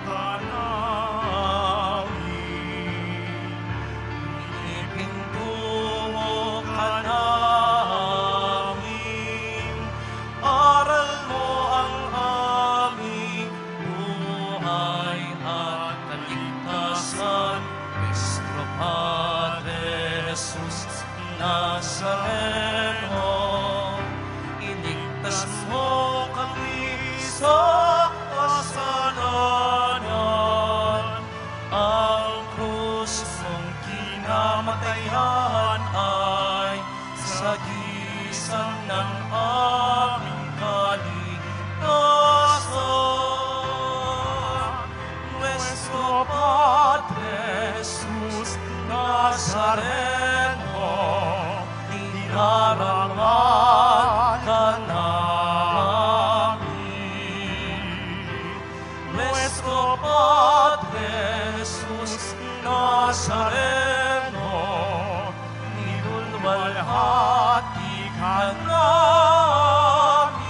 ka namin. Pinipintungo ka namin. Aral mo ang aming buhay at kaligtasan. Nuestro Padre Jesus Nazareno, iligtas mo kami sa kasalanan. Ang krus mong kinamatayan ay sagisag ng aming kaligtasan. Nuestro Padre Jesus Nazareno, dinarangal ka namin. Nuestro Padre Jesus Nazareno, niluluwalhati ka namin.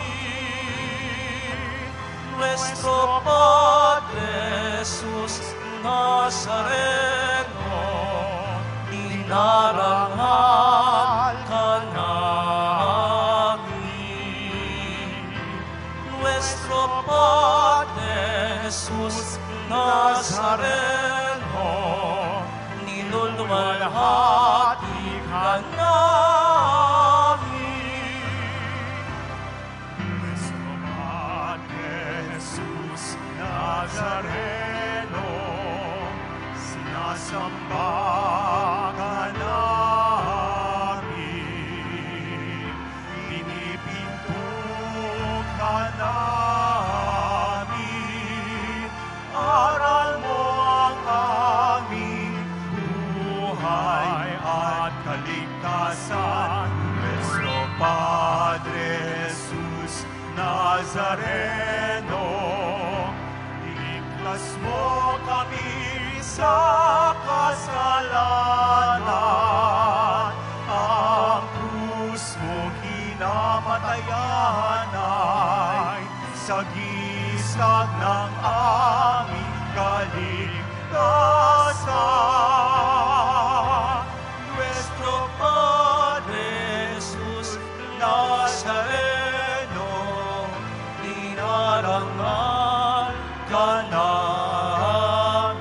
Nuestro Padre Jesus Nazareno, dinarangal ka namin. Nuestro Padre Jesus Nazareno, niluluwalhati ka namin. Nuestro Padre Jesus Nazareno, sinasamba ka namin. Pinipinto ka namin. Aral mo ang aming buhay at kaligtasan. Nuestro Padre Jesus Nazareno, iligtas mo kami sa kasalanan. Ang krus mo kinamatayan ay sagisag ng aming kaligtasan. Nuestro Padre Jesus Nazareno, dinarangal ka namin.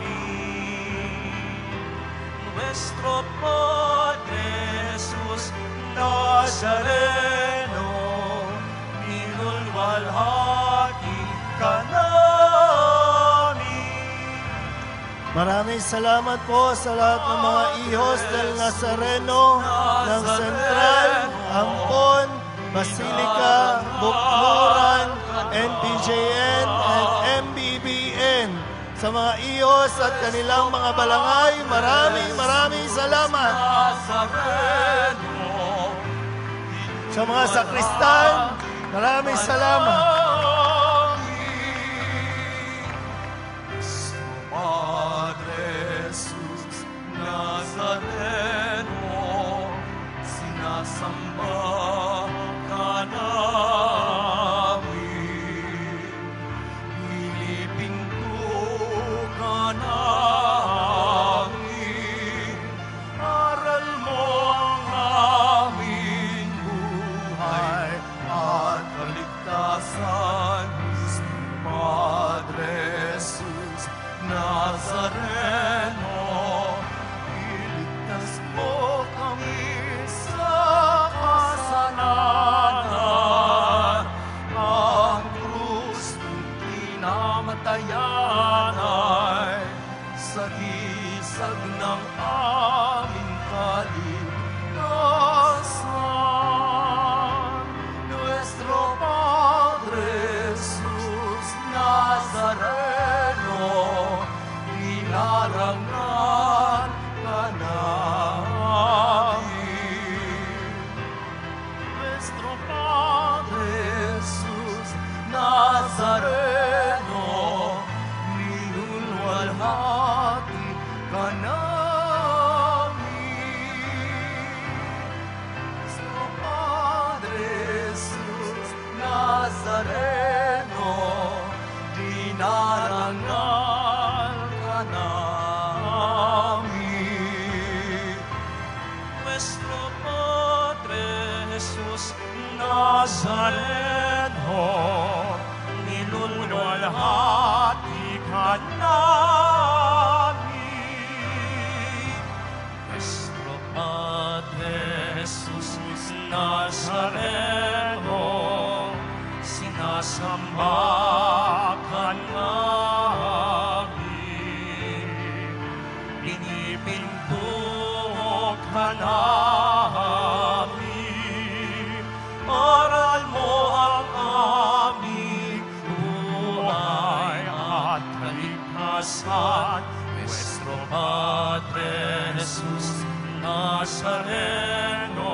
Nuestro Padre Jesus Nazareno, niluluwalhati ka namin. Maraming salamat po sa lahat ng mga ihos del Nazareno ng Central, Ampon, Basilica, Bukmuran, NPJN, and MBBN. Sa mga ihos at kanilang mga balangay, maraming salamat. Sa mga sakristan, maraming salamat. kinamatayan ay sagisag ng aming kaligtasan. Nuestro Padre Jesus Nazareno, inarangan ka namin. Nuestro Padre Jesus Nazareno, minulwalhati ka namin. Nuestro Padre Jesus Nazareno, dinarangal ka namin. Nuestro Padre Jesus Nazareno, nilulwalhati ka namin. Nuestro Padre Jesus Nazareno, sinasamba ka namin. Pinipinto ka namin. Aral mo ang aming buhay at kaligtasan. Nuestro Padre Jesus Nazareno,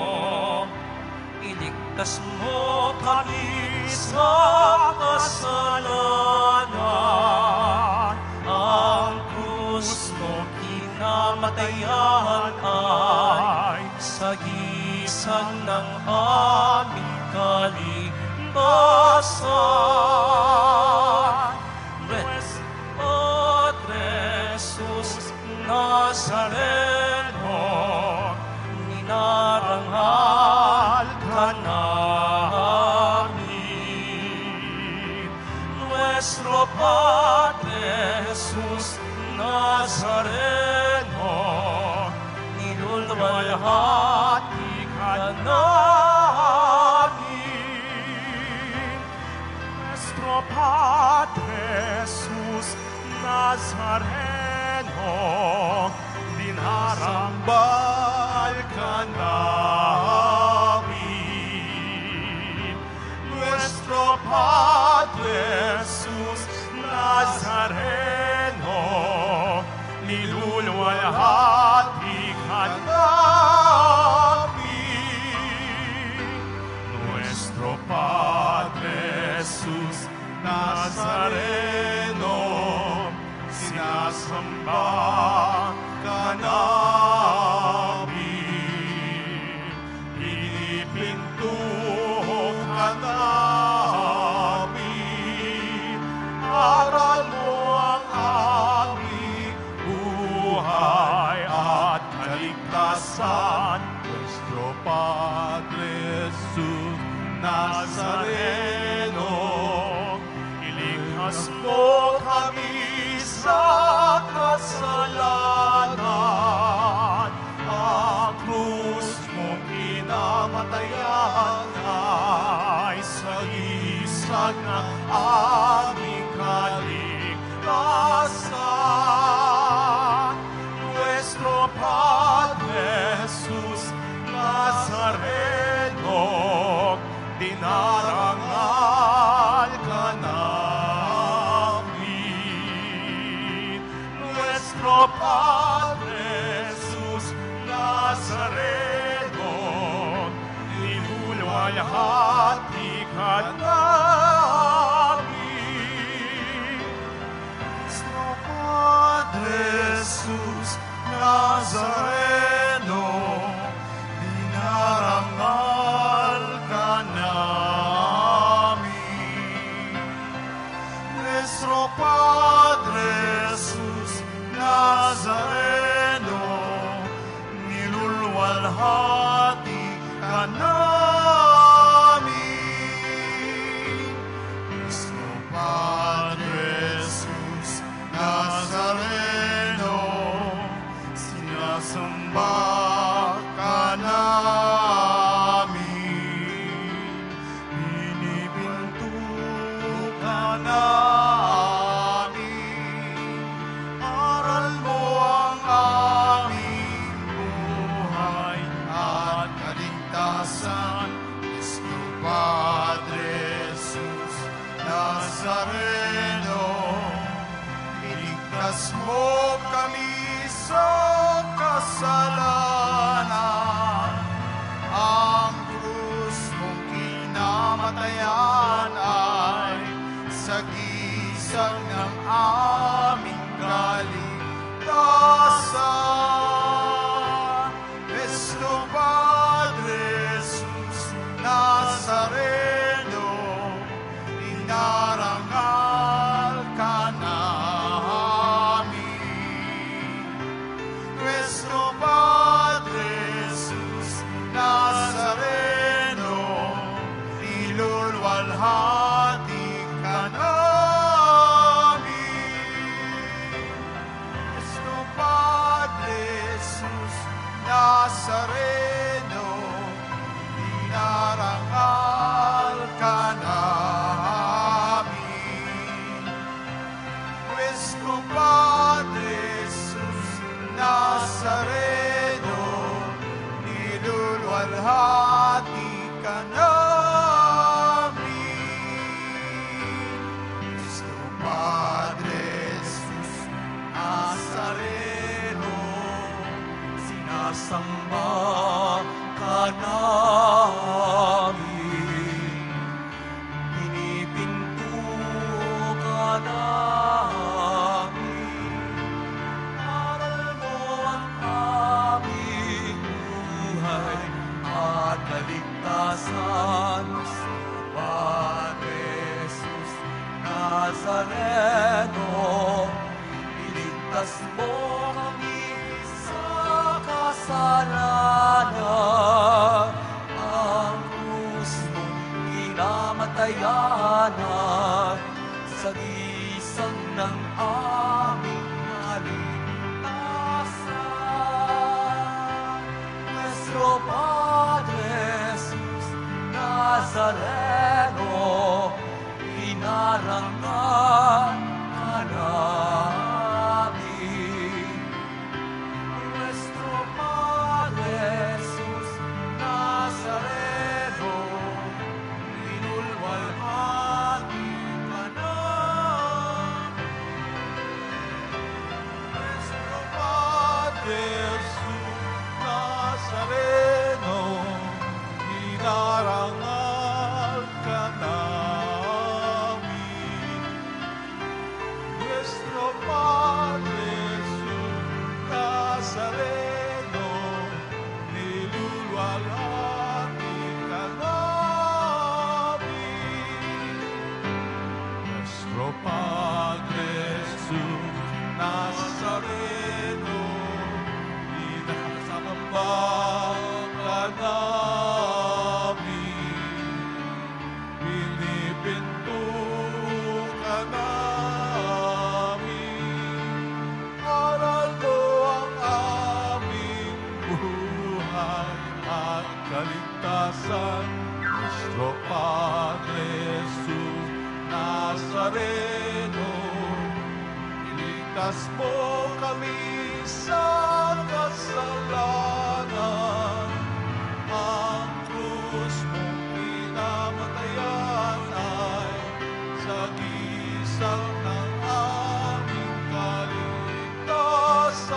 iligtas mo kami sa kasalanan. Ang krus mo kinamatayan ay sagisag ng aming kaligtasan. Nuestro Padre Jesus Nazareno, ninarangal ka namin. Nuestro Padre Jesus Nazareno, nilulwalhati ka namin. Nuestro Padre Jesus Nazareno, dinarambal ka namin. Nuestro Padre Jesus Nazareno, nilulwalhati ka namin. Nuestro Padre Jesus Nazareno, sinasamba ka namin. Pinipintuho ka namin. Aral mo ang aming buhay at kaligtasan. Nuestro Padre Jesus Nazareno, iligtas mo kami sa kasalanan. Iligtas mo kami sa kasalanan. Ang krus mong kinamatayan ay sagisag ng aming kaligtasan. Nuestro Padre Jesus Nazareno, inarangal ka namin. Nuestro Padre Jesus Nazareno, nilulwalhati ka namin. Nuestro Padre Jesus Nazareno, inarangal ka namin. Nuestro Padre Jesus Nazareno, nilulwalhati ka namin. Nuestro Padre Jesus Nazareno, sinasamba ka namin. Pinipinto ka namin. Aral mo ang aming buhay at kaligtasan. Padre Jesus Nazareno, iligtas mo kami sa kasalanan. Ang krus mong kinamatayan ay sagisag ng aming kaligtasan. Nuestro Padre Jesus Nazareno, inarangal ka namin. Nuestro Padre Jesus Nazareno, inulwalhati ka namin. Nuestro Padre Jesus Nazareno, inarangal ka namin. Nuestro Padre Jesus Nazareno, nilulwalhati ka namin. Nuestro Padre Jesus Nazareno, inasasamba ka namin. Pinipinto ka namin. Aral mo ang aming buhay at kaligtasan. Nuestro Padre Jesus Nazareno, iligtas mo kami sa kasalanan. Ang krus mong kinamatayan ay sagisag ng aming kaligtasan.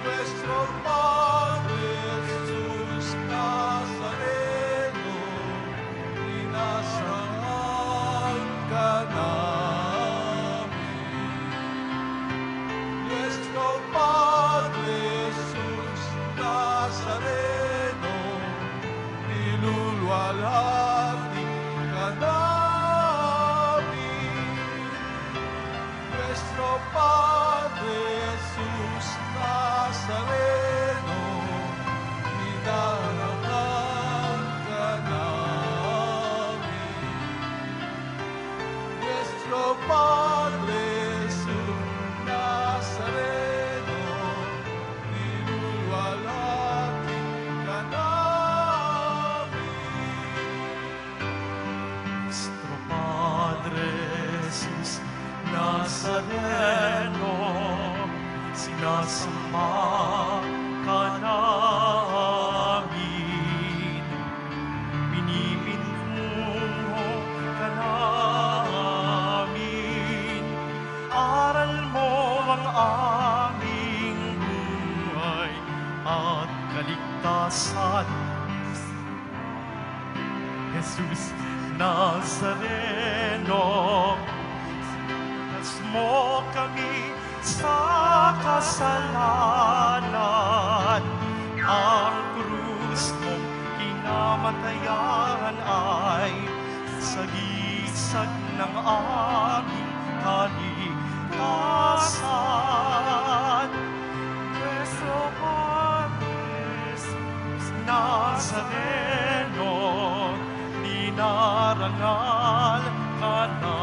Nuestro Padre Jesus Nazareno, inasal ka namin. Nuestro Padre Jesus Nazareno, nilulwalhati ka namin. Nuestro Padre Jesus Nazareno, inarangal ka namin. Nuestro Padre Jesus Nazareno, nilulwalhati ka namin. Nuestro Padre Jesus Nazareno, sinasamba ka namin. Pinipinto ka namin. Jesus Nazareno. Iligtas mo kami sa kasalanan. Ang krus mong kinamatayan ay sagisag ng aming kaligtasan. Nuestro Padre Jesus Nazareno, dinarangal ka na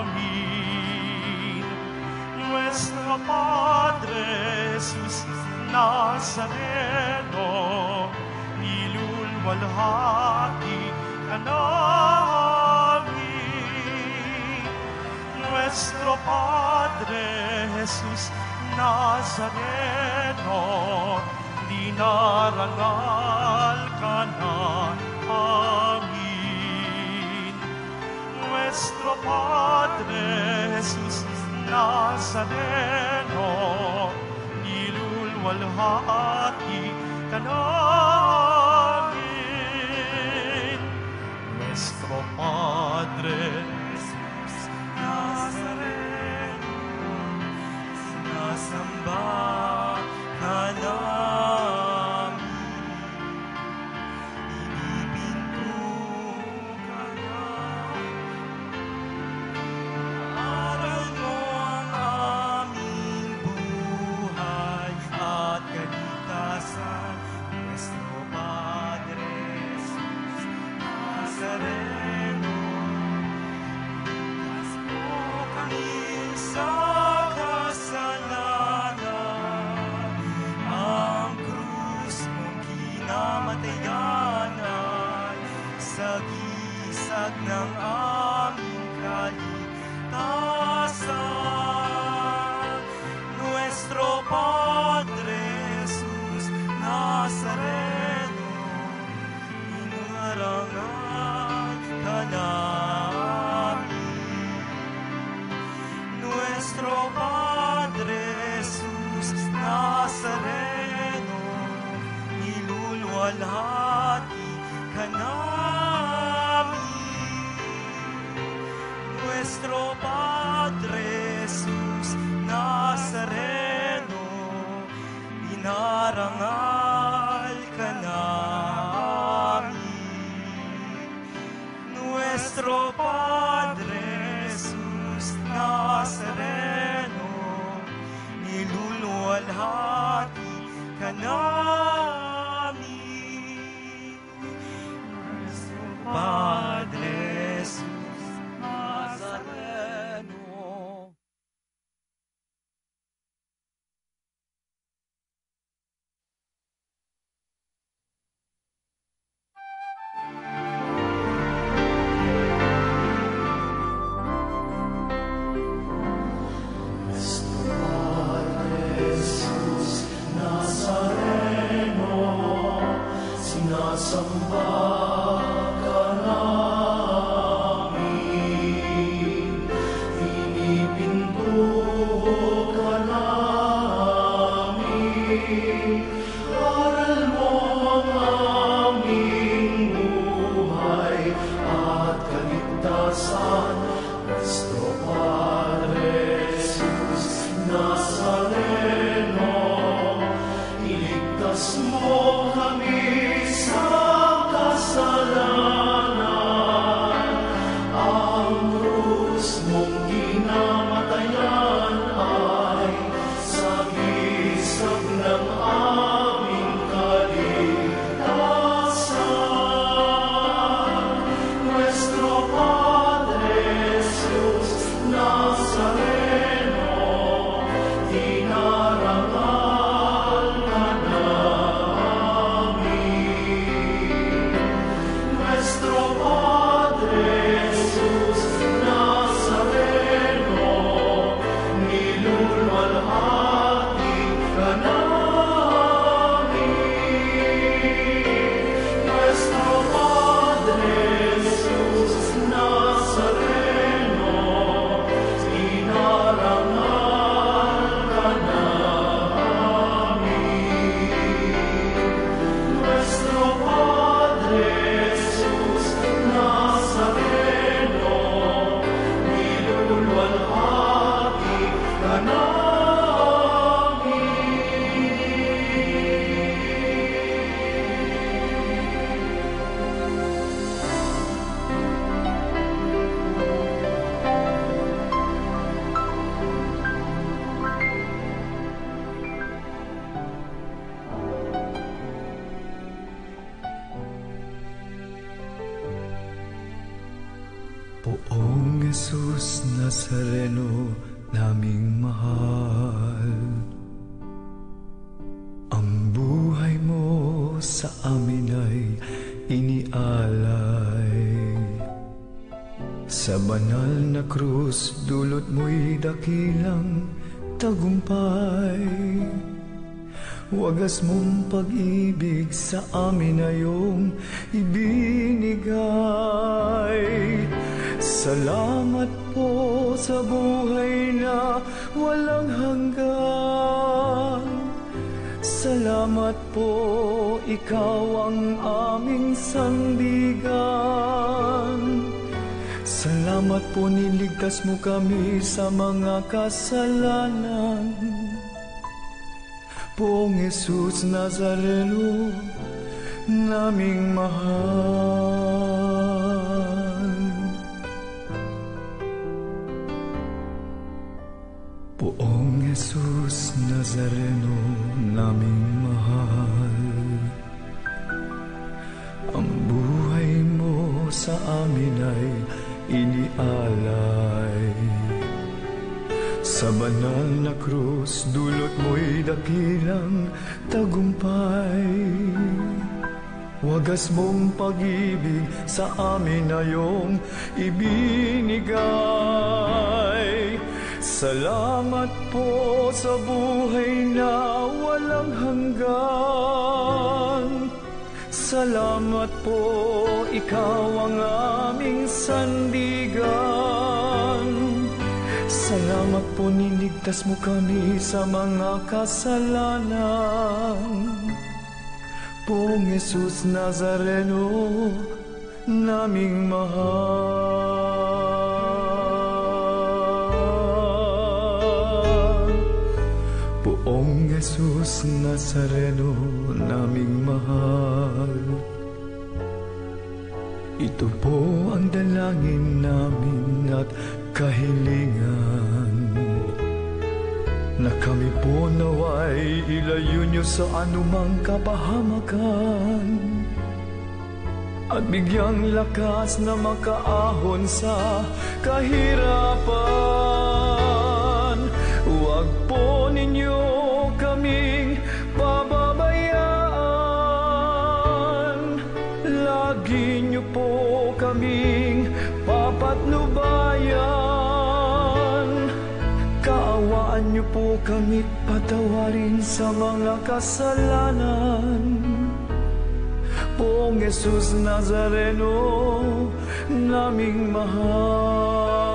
amin. Nuestro Padre Jesus Nazareno, nilulwalhati ka namin. Nuestro Padre Jesus Nazareno, dinarangal ka na amin. Nuestro Padre Jesus Nazareno, nilulwalhati ka namin. Nuestro Padre Jesus Nazareno, sinasamba ka namin. Inibinto ka namin. Aral mo ang aming buhay at kaligtasan. Nuestro Padre Jesus Nazareno, iligtas mo kami sa kasalanan. Ang krus mong kinamatayan ay sagisag ng aming kaligtasan. Nuestro Padre Jesus Nazareno, inarangal ka namin. Nuestro Padre Jesus Nazareno, nilulwalhati ka namin. Nuestro Padre Jesus Nazareno, inarangal ka namin. Nuestro Padre Jesus Nazareno, nilulwalhati ka namin. Nuestro Padre Jesus Nazareno. Jesus Nazareno naming mahal, ang buhay mo sa amin ay inialay. Sa banal na krus, dulot mo'y dakilang tagumpay. Wagas mong pag-ibig sa amin na iyong ibinigay. Salamat po sa buhay na walang hanggan. Salamat po, ikaw ang aming sandigan. Salamat po, niligtas mo kami sa mga kasalanan. Poong Jesus Nazareno naming mahal. Poong Jesus Nazareno naming mahal, ang buhay mo sa amin ay inialay. Sa banal na krus, dulot mo'y dakilang tagumpay. Wagas mong pag-ibig sa amin na iyong ibinigay. Salamat po sa buhay na walang hanggan. Salamat po, ikaw ang aming sandigan. Salamat po, niligtas mo kami sa mga kasalanan. Poong Jesus Nazareno naming mahal. Poong Jesus Nazareno naming mahal. Ito po ang dalangin namin at kahilingan, na kami po naway ilayo niyo sa anumang kapahamakan, at bigyang lakas na makaahon sa kahirapan. Huwag po ninyo kaming pababayaan, lagi niyo po kaming papatnubayan. Kaawaan niyo po kami, patawarin sa mga kasalanan. Poong Jesus Nazareno naming mahal,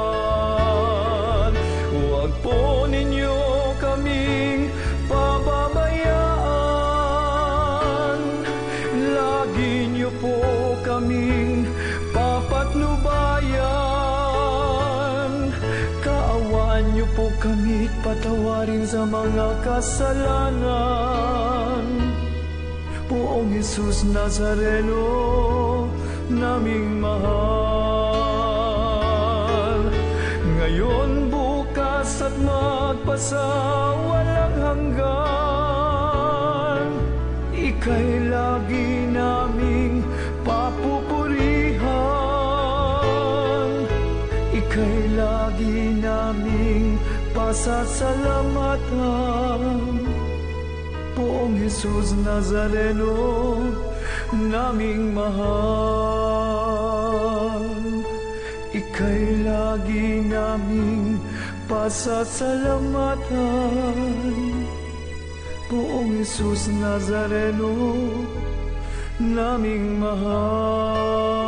huwag po ninyo kaming pababayaan, lagi niyo po kaming papatnubayan. Kaawaan niyo po kami, patawarin sa mga kasalanan. Poong Jesus Nazareno naming mahal, ngayon, bukas at magpasawalang hanggan, ika'y lagi naming papupurihan, ika'y lagi naming pasasalamatan. Poong Jesus Nazareno naming mahal, ika'y lagi naming pasasalamatan. Poong Jesus Nazareno naming mahal.